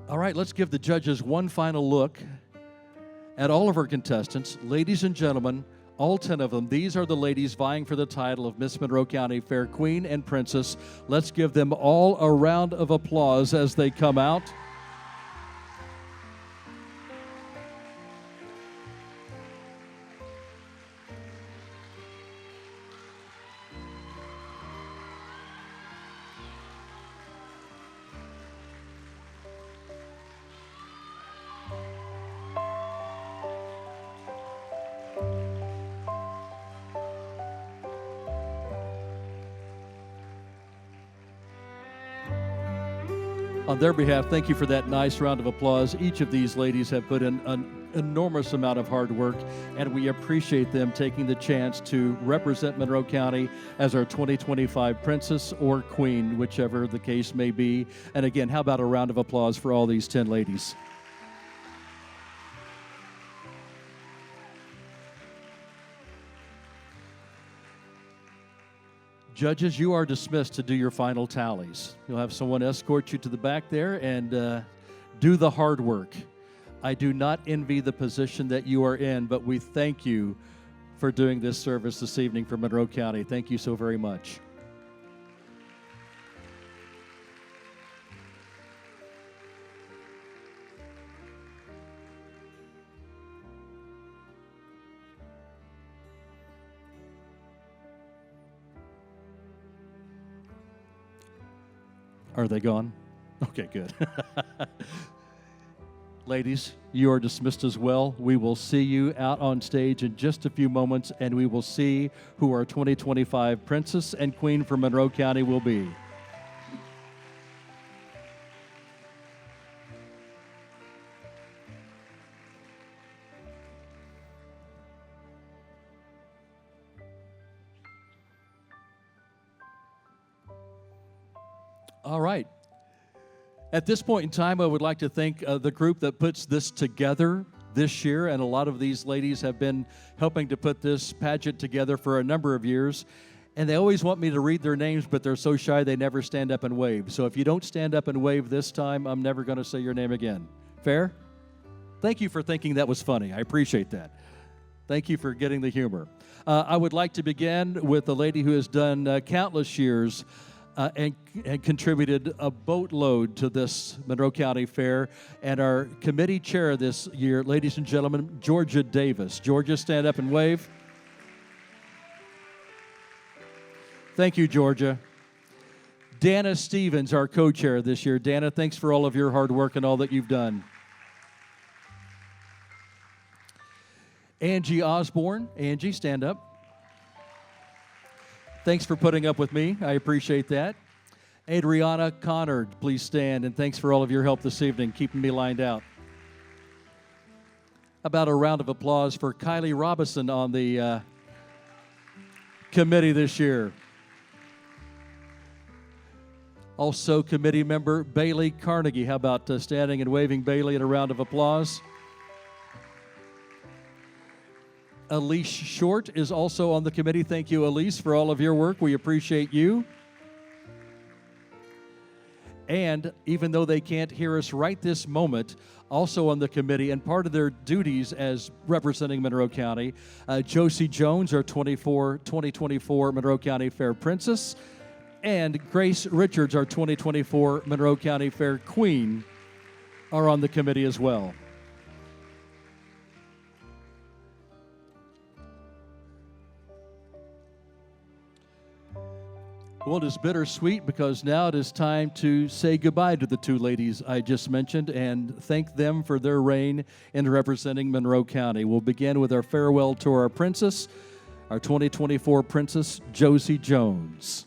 All right, let's give the judges one final look at all of our contestants. Ladies and gentlemen, all 10 of them, these are the ladies vying for the title of Miss Monroe County Fair Queen and Princess. Let's give them all a round of applause as they come out. On their behalf, thank you for that nice round of applause. Each of these ladies have put in an enormous amount of hard work, and we appreciate them taking the chance to represent Monroe County as our 2025 Princess or Queen, whichever the case may be. And again, how about a round of applause for all these 10 ladies? Judges, you are dismissed to do your final tallies. You'll have someone escort you to the back there and do the hard work. I do not envy the position that you are in, but we thank you for doing this service this evening for Monroe County. Thank you so very much. Are they gone? Okay, good. Ladies, you are dismissed as well. We will see you out on stage in just a few moments, and we will see who our 2025 Princess and Queen for Monroe County will be. All right. At this point in time, I would like to thank the group that puts this together this year, and a lot of these ladies have been helping to put this pageant together for a number of years, and they always want me to read their names, but they're so shy they never stand up and wave. So if you don't stand up and wave this time, I'm never going to say your name again. Fair? Thank you for thinking that was funny. I appreciate that. Thank you for getting the humor. I would like to begin with a lady who has done countless years and contributed a boatload to this Monroe County Fair. And our committee chair this year, ladies and gentlemen, Georgia Davis. Georgia, stand up and wave. Thank you, Georgia. Dana Stevens, our co-chair this year. Dana, thanks for all of your hard work and all that you've done. Angie Osborne. Angie, stand up. Thanks for putting up with me. I appreciate that. Adriana Connard, please stand, and thanks for all of your help this evening, keeping me lined out. About a round of applause for Kylie Robinson on the committee this year. Also, committee member Bailey Carnegie. How about standing and waving Bailey in a round of applause? Elise Short is also on the committee. Thank you, Elise, for all of your work. We appreciate you. And even though they can't hear us right this moment, also on the committee and part of their duties as representing Monroe County, Josie Jones, our 2024 Monroe County Fair Princess, and Grace Richards, our 2024 Monroe County Fair Queen, are on the committee as well. Well, it is bittersweet because now it is time to say goodbye to the two ladies I just mentioned and thank them for their reign in representing Monroe County. We'll begin with our farewell to our princess, our 2024 Princess, Josie Jones.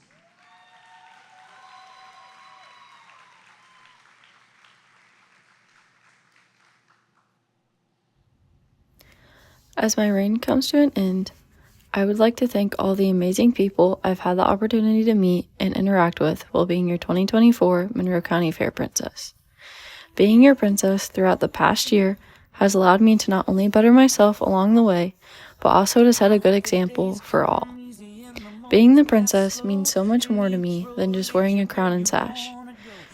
As my reign comes to an end, I would like to thank all the amazing people I've had the opportunity to meet and interact with while being your 2024 Monroe County Fair Princess. Being your princess throughout the past year has allowed me to not only better myself along the way, but also to set a good example for all. Being the princess means so much more to me than just wearing a crown and sash.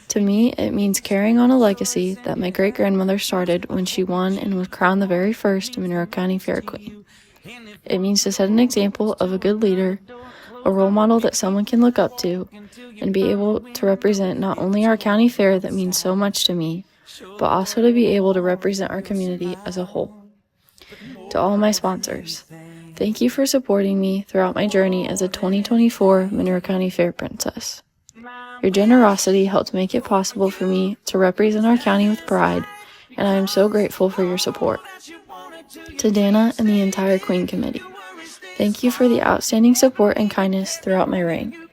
To me, it means carrying on a legacy that my great-grandmother started when she won and was crowned the very first Monroe County Fair Queen. It means to set an example of a good leader, a role model that someone can look up to, and be able to represent not only our county fair that means so much to me, but also to be able to represent our community as a whole. To all my sponsors, thank you for supporting me throughout my journey as a 2024 Monroe County Fair Princess. Your generosity helped make it possible for me to represent our county with pride, and I am so grateful for your support. To Dana and the entire Queen Committee, thank you for the outstanding support and kindness throughout my reign.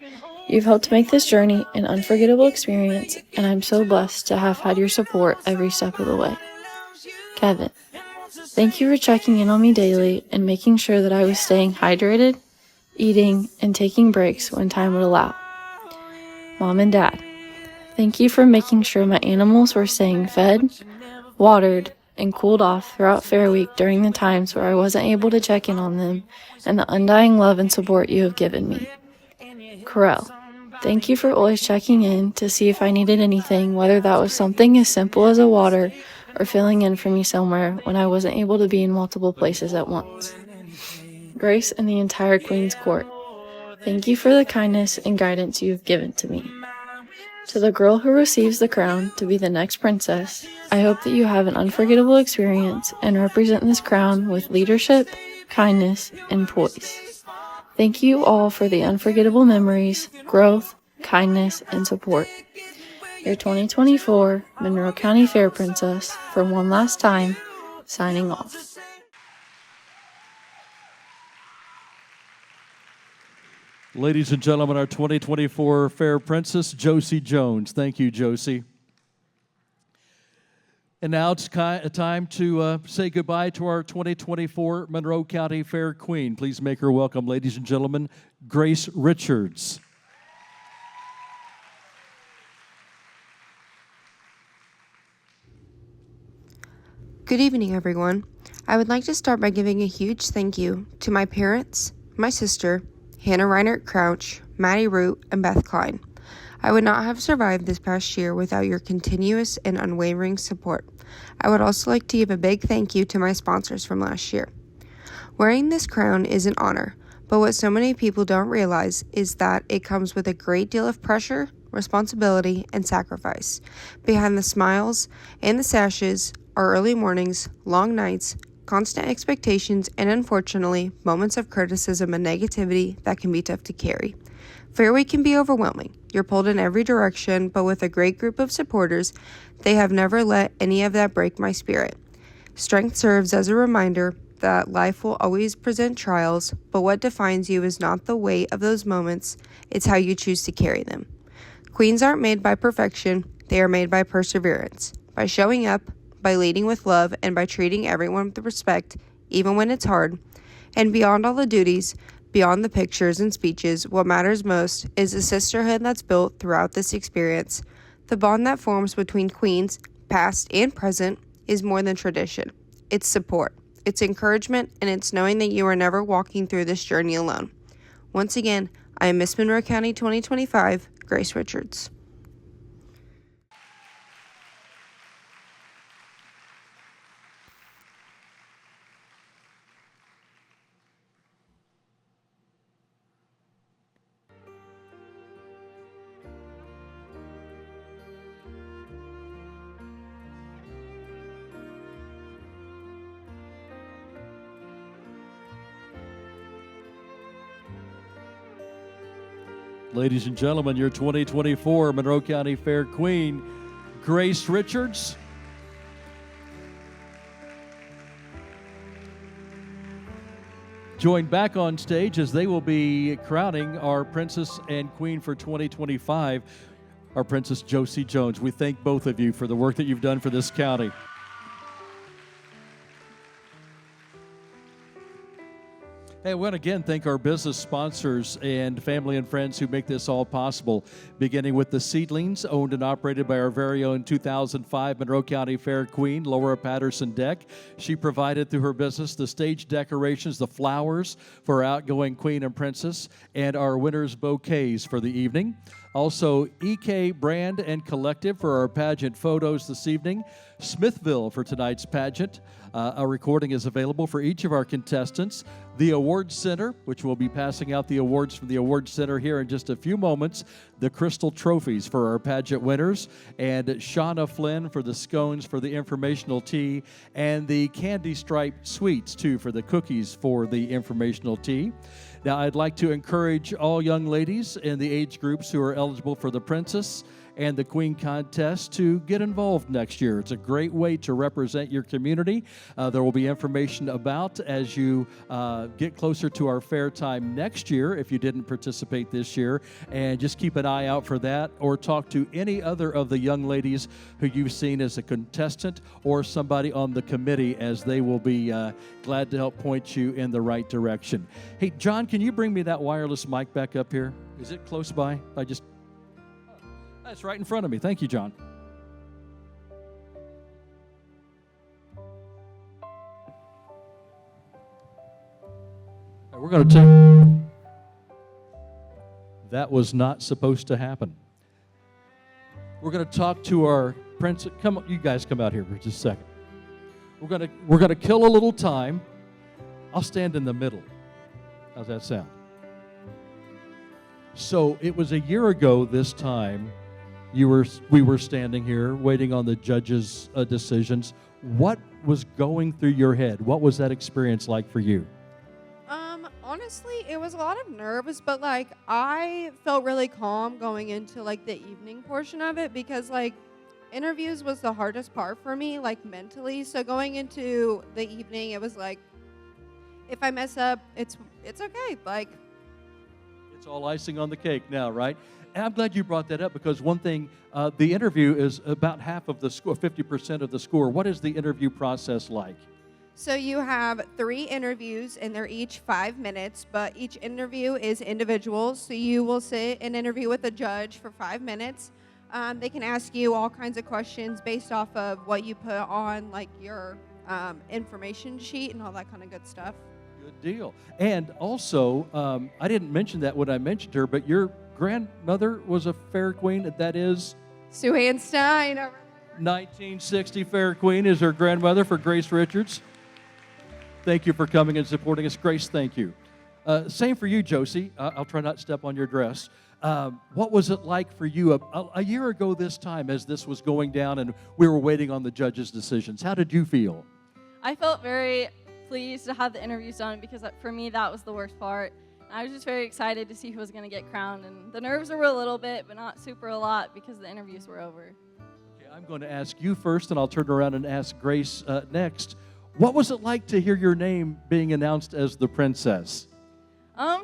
You've helped make this journey an unforgettable experience, and I'm so blessed to have had your support every step of the way. Kevin, thank you for checking in on me daily and making sure that I was staying hydrated, eating, and taking breaks when time would allow. Mom and Dad, thank you for making sure my animals were staying fed, watered, and cooled off throughout Fair Week during the times where I wasn't able to check in on them, and the undying love and support you have given me. Corel, thank you for always checking in to see if I needed anything, whether that was something as simple as a water or filling in for me somewhere when I wasn't able to be in multiple places at once. Grace and the entire Queen's Court, thank you for the kindness and guidance you have given to me. To the girl who receives the crown to be the next princess, I hope that you have an unforgettable experience and represent this crown with leadership, kindness, and poise. Thank you all for the unforgettable memories, growth, kindness, and support. Your 2024 Monroe County Fair Princess, for one last time, signing off. Ladies and gentlemen, our 2024 Fair Princess, Josie Jones. Thank you, Josie. And now it's time to say goodbye to our 2024 Monroe County Fair Queen. Please make her welcome, ladies and gentlemen, Grace Richards. Good evening, everyone. I would like to start by giving a huge thank you to my parents, my sister, Hannah Reinert Crouch, Maddie Root, and Beth Klein. I would not have survived this past year without your continuous and unwavering support. I would also like to give a big thank you to my sponsors from last year. Wearing this crown is an honor, but what so many people don't realize is that it comes with a great deal of pressure, responsibility, and sacrifice. Behind the smiles and the sashes are early mornings, long nights, constant expectations, and unfortunately, moments of criticism and negativity that can be tough to carry. Fair Week can be overwhelming. You're pulled in every direction, but with a great group of supporters, they have never let any of that break my spirit. Strength serves as a reminder that life will always present trials, but what defines you is not the weight of those moments, it's how you choose to carry them. Queens aren't made by perfection, they are made by perseverance. By showing up, by leading with love, and by treating everyone with respect, even when it's hard. And beyond all the duties, beyond the pictures and speeches, what matters most is the sisterhood that's built throughout this experience. The bond that forms between queens, past and present, is more than tradition. It's support, it's encouragement, and it's knowing that you are never walking through this journey alone. Once again, I am Miss Monroe County 2025, Grace Richards. Ladies and gentlemen, your 2024 Monroe County Fair Queen, Grace Richards. Joined back on stage as they will be crowning our Princess and Queen for 2025, our Princess Josie Jones. We thank both of you for the work that you've done for this county. Hey, I want to again thank our business sponsors and family and friends who make this all possible, beginning with the Seedlings, owned and operated by our very own 2005 Monroe County Fair Queen, Laura Patterson Deck. She provided through her business the stage decorations, the flowers for our outgoing Queen and Princess, and our winners' bouquets for the evening. Also, EK Brand and Collective for our pageant photos this evening. Smithville for tonight's pageant. A recording is available for each of our contestants. The Awards Center, which will be passing out the awards from the Awards Center here in just a few moments. The Crystal Trophies for our pageant winners. And Shauna Flynn for the scones for the informational tea. And the Candy Stripe Sweets, too, for the cookies for the informational tea. Now, I'd like to encourage all young ladies in the age groups who are eligible for the Princess and the Queen Contest to get involved next year. It's a great way to represent your community. There will be information about as you get closer to our fair time next year if you didn't participate this year. And just keep an eye out for that, or talk to any other of the young ladies who you've seen as a contestant or somebody on the committee, as they will be glad to help point you in the right direction. Hey, John, can you bring me that wireless mic back up here? Is it close by? That's right in front of me. Thank you, John. We're going to take... That was not supposed to happen. We're going to talk to our prince. Come on, you guys come out here for just a second. We're going to kill a little time. I'll stand in the middle. How's that sound? So it was a year ago this time we were standing here waiting on the judges' decisions. What was going through your head? What was that experience like for you? Honestly, it was a lot of nerves, but like I felt really calm going into like the evening portion of it, because like interviews was the hardest part for me, like mentally. So going into the evening, it was like, if I mess up, it's okay. Like, it's all icing on the cake now, right? And I'm glad you brought that up, because one thing, the interview is about half of the score, 50% of the score. What is the interview process like? so you have 3 interviews, and they're each 5 minutes, but each interview is individual. So you will sit and interview with a judge for 5 minutes. They can ask you all kinds of questions based off of what you put on like your information sheet and all that kind of good stuff. Good deal. And also, I didn't mention that when I mentioned her, but your grandmother was a fair queen. That is? Sue Ann Stein. 1960 fair queen is her grandmother for Grace Richards. Thank you for coming and supporting us. Grace, thank you. Same for you, Josie. I'll try not to step on your dress. What was it like for you a year ago this time, as this was going down and we were waiting on the judges' decisions? How did you feel? I felt very pleased to have the interviews done, because for me that was the worst part. I was just very excited to see who was going to get crowned, and the nerves were a little bit, but not super a lot, because the interviews were over. Okay, I'm going to ask you first, and I'll turn around and ask Grace next. What was it like to hear your name being announced as the princess?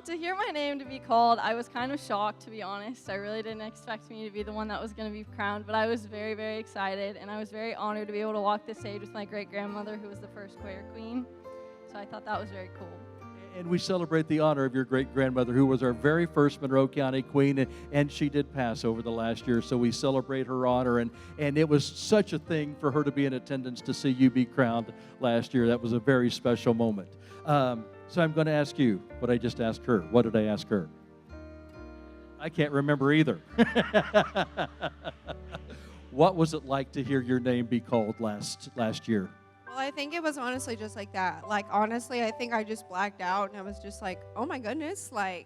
To hear my name to be called, I was kind of shocked, to be honest. I really didn't expect me to be the one that was going to be crowned, but I was very, very excited, and I was very honored to be able to walk the stage with my great-grandmother, who was the first fair queen. So I thought that was very cool. And we celebrate the honor of your great-grandmother, who was our very first Monroe County queen, and she did pass over the last year, so we celebrate her honor. And it was such a thing for her to be in attendance to see you be crowned last year. That was a very special moment. So I'm going to ask you what I just asked her. What did I ask her? I can't remember either. What was it like to hear your name be called last year? Well, I think it was honestly just like that. Like, honestly, I think I just blacked out, and I was just like, oh my goodness, like,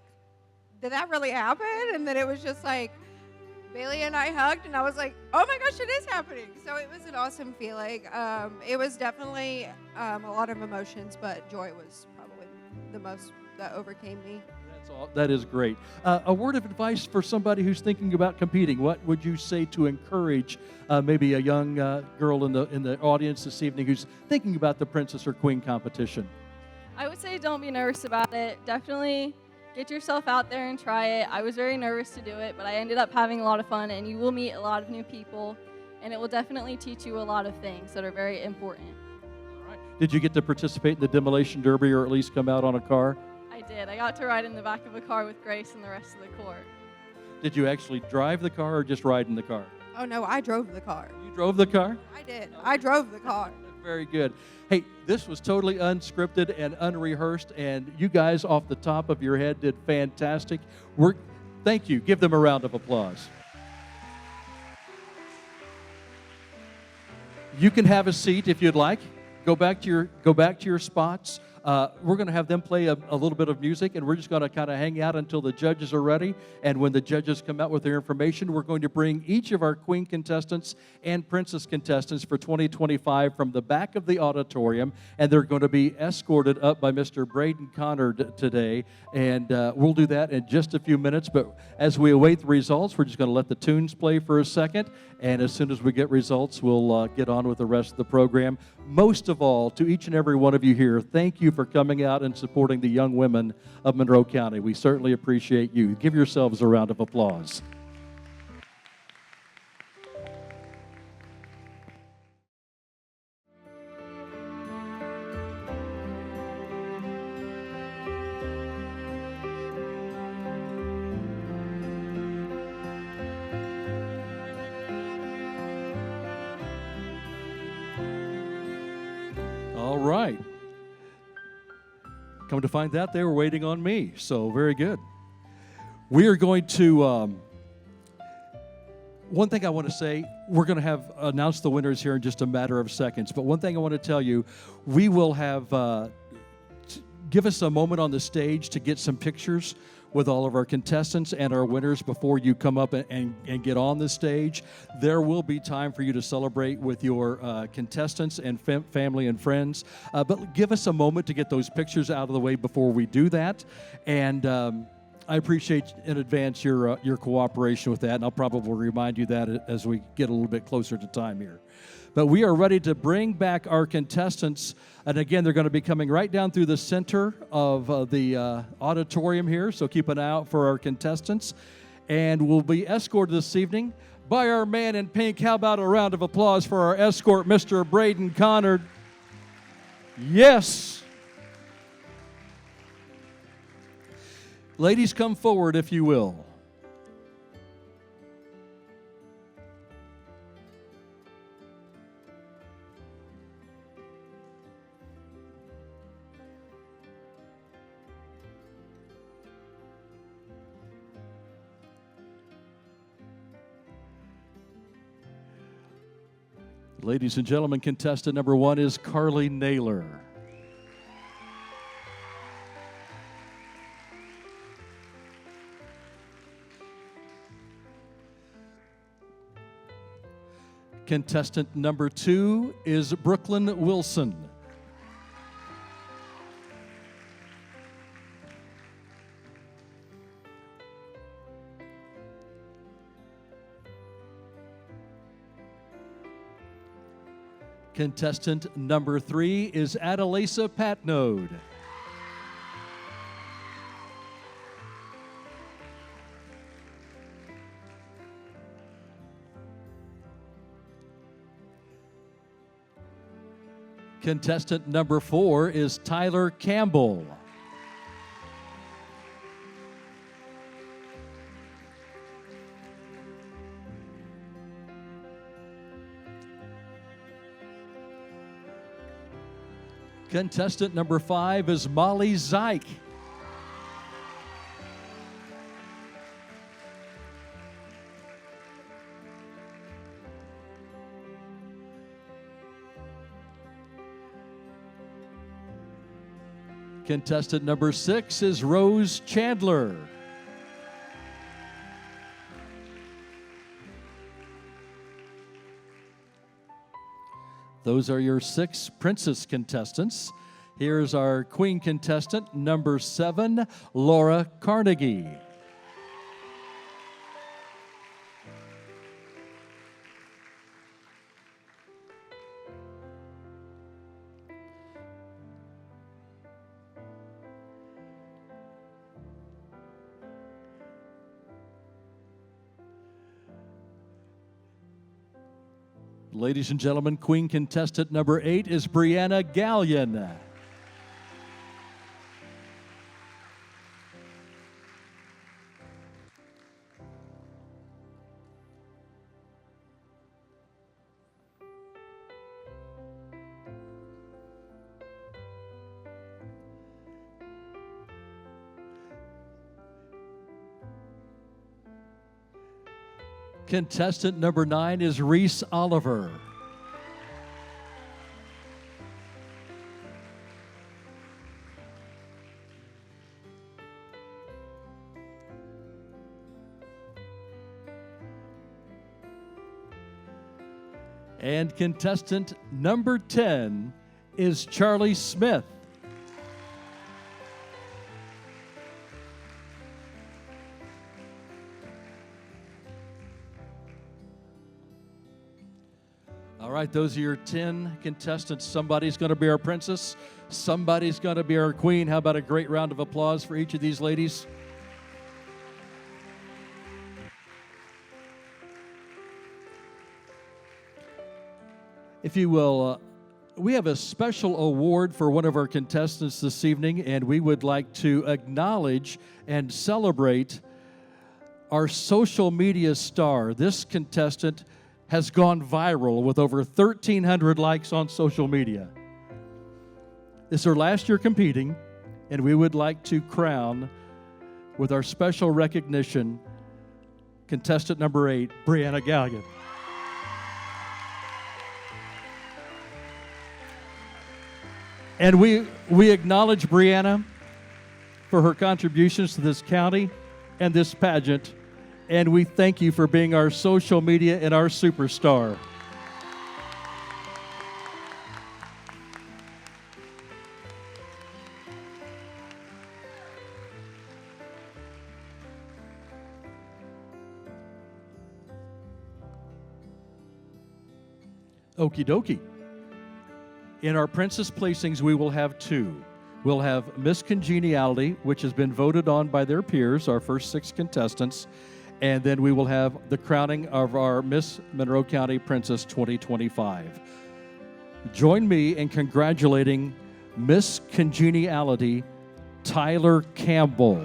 did that really happen? And then it was just like, Bailey and I hugged, and I was like, oh my gosh, it is happening. So it was an awesome feeling. It was definitely a lot of emotions, but joy was probably the most that overcame me. That is great. A word of advice for somebody who's thinking about competing. What would you say to encourage maybe a young girl in the audience this evening who's thinking about the Princess or Queen competition? I would say don't be nervous about it. Definitely get yourself out there and try it. I was very nervous to do it, but I ended up having a lot of fun, and you will meet a lot of new people, and it will definitely teach you a lot of things that are very important. All right. Did you get to participate in the demolition derby, or at least come out on a car? I did. I got to ride in the back of a car with Grace and the rest of the court. Did you actually drive the car or just ride in the car? Oh, no, I drove the car. You drove the car? I did. I drove the car. Very good. Hey, this was totally unscripted and unrehearsed, and you guys off the top of your head did fantastic. Thank you. Give them a round of applause. You can have a seat if you'd like. Go back to your spots. We're going to have them play a little bit of music, and we're just going to kind of hang out until the judges are ready. And when the judges come out with their information, we're going to bring each of our Queen contestants and Princess contestants for 2025 from the back of the auditorium, and they're going to be escorted up by Mr. Braden Connard today. And we'll do that in just a few minutes. But as we await the results, we're just going to let the tunes play for a second. And as soon as we get results, we'll get on with the rest of the program. Most of all, to each and every one of you here, thank you for coming out and supporting the young women of Monroe County. We certainly appreciate you. Give yourselves a round of applause. All right. Come to find out, they were waiting on me, so very good. We are going to, one thing I want to say, we're going to have announce the winners here in just a matter of seconds, but one thing I want to tell you, we will have, give us a moment on the stage to get some pictures with all of our contestants and our winners before you come up and get on the stage. There will be time for you to celebrate with your contestants and family and friends. But give us a moment to get those pictures out of the way before we do that. And I appreciate in advance your cooperation with that, and I'll probably remind you that as we get a little bit closer to time here. But we are ready to bring back our contestants. And again, they're going to be coming right down through the center of the auditorium here. So keep an eye out for our contestants. And we'll be escorted this evening by our man in pink. How about a round of applause for our escort, Mr. Braden Connard? Yes. Ladies, come forward if you will. Ladies and gentlemen, contestant number 1 is Carly Naylor. Contestant number 2 is Brooklyn Wilson. Contestant number 3 is Adalisa Patnode. Contestant number 4 is Tyler Campbell. Contestant number 5 is Molly Zeich. Contestant number 6 is Rose Chandler. Those are your 6 princess contestants. Here's our queen contestant, number 7, Laura Carnegie. Ladies and gentlemen, queen contestant number 8 is Brianna Gallion. Contestant number 9 is Reese Oliver. And contestant number 10 is Charlie Smith. All right, those are your 10 contestants. Somebody's going to be our princess. Somebody's going to be our queen. How about a great round of applause for each of these ladies? If you will, we have a special award for one of our contestants this evening, and we would like to acknowledge and celebrate our social media star. This contestant has gone viral with over 1,300 likes on social media. This is her last year competing, and we would like to crown with our special recognition contestant number 8, Brianna Galligan. And we acknowledge Brianna for her contributions to this county and this pageant, and we thank you for being our social media and our superstar. Okie dokie. In our princess placings, we will have 2. We'll have Miss Congeniality, which has been voted on by their peers, our first 6 contestants, and then we will have the crowning of our Miss Monroe County Princess 2025. Join me in congratulating Miss Congeniality, Tyler Campbell.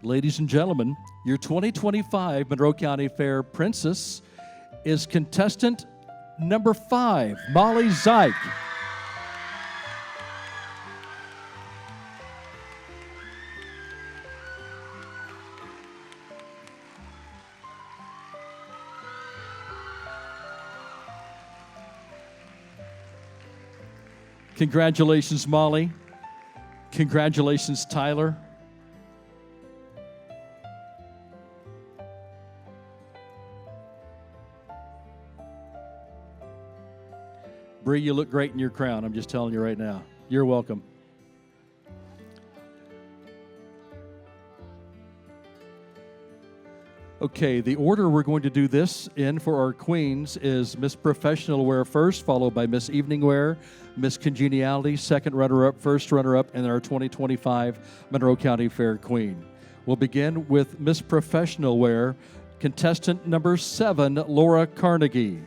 Ladies and gentlemen, your 2025 Monroe County Fair Princess is contestant number 5, Molly Zeich. Congratulations, Molly. Congratulations, Tyler. Bree, you look great in your crown. I'm just telling you right now. You're welcome. Okay, the order we're going to do this in for our queens is Miss Professional Wear first, followed by Miss Evening Wear, Miss Congeniality, second runner-up, first runner-up, and then our 2025 Monroe County Fair Queen. We'll begin with Miss Professional Wear, contestant number 7, Laura Carnegie.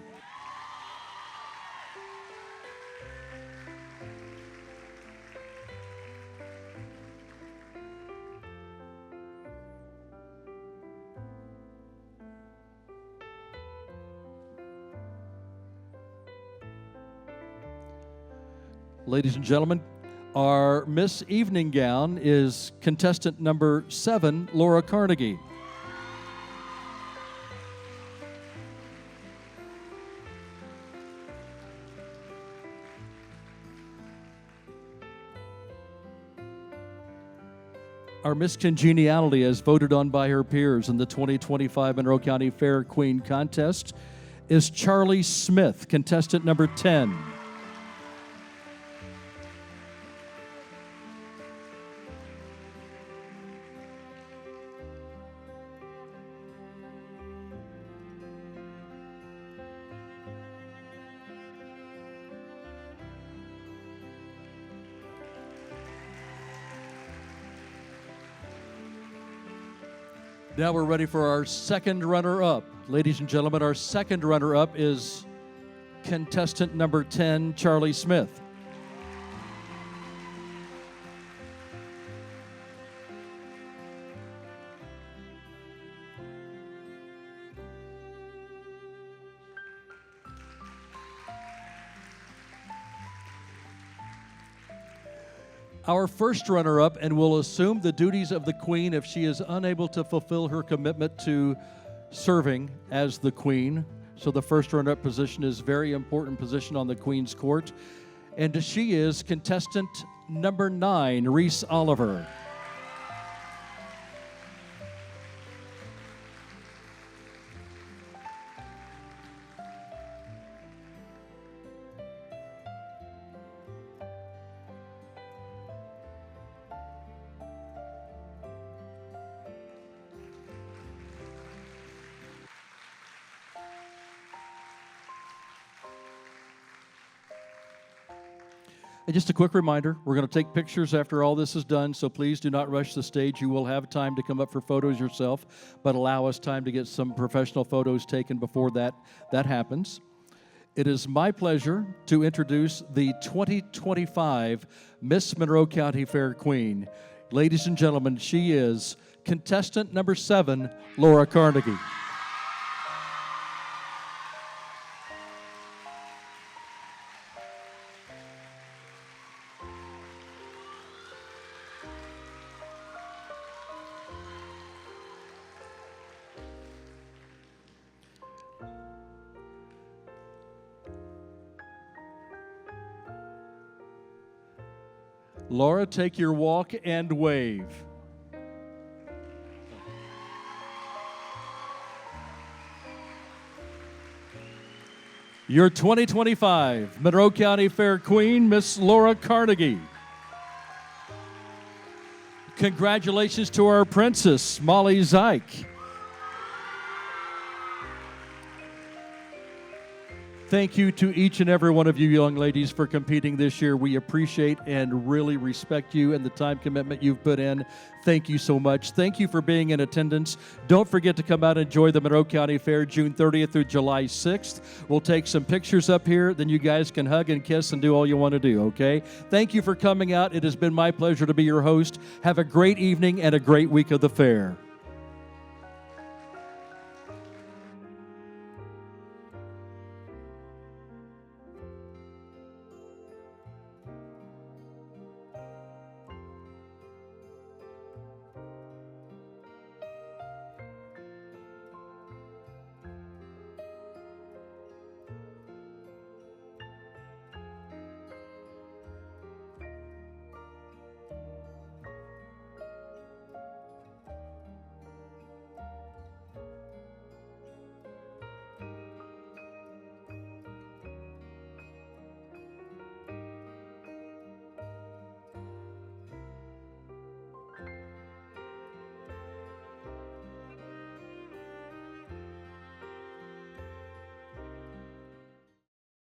Ladies and gentlemen, our Miss Evening Gown is contestant number 7, Laura Carnegie. Our Miss Congeniality, as voted on by her peers in the 2025 Monroe County Fair Queen Contest, is Charlie Smith, contestant number 10. Now we're ready for our second runner-up. Ladies and gentlemen, our second runner-up is contestant number 10, Charlie Smith. Our first runner-up and will assume the duties of the Queen if she is unable to fulfill her commitment to serving as the Queen. So the first runner-up position is a very important position on the Queen's Court. And she is contestant number 9, Reese Oliver. And just a quick reminder, we're going to take pictures after all this is done, so please do not rush the stage. You will have time to come up for photos yourself, but allow us time to get some professional photos taken before that happens. It is my pleasure to introduce the 2025 Miss Monroe County Fair Queen. Ladies and gentlemen, she is contestant number 7, Laura Carnegie. Laura, take your walk and wave. Your 2025 Monroe County Fair Queen, Miss Laura Carnegie. Congratulations to our princess, Molly Zeich. Thank you to each and every one of you young ladies for competing this year. We appreciate and really respect you and the time commitment you've put in. Thank you so much. Thank you for being in attendance. Don't forget to come out and enjoy the Monroe County Fair June 30th through July 6th. We'll take some pictures up here, then you guys can hug and kiss and do all you want to do, okay? Thank you for coming out. It has been my pleasure to be your host. Have a great evening and a great week of the fair.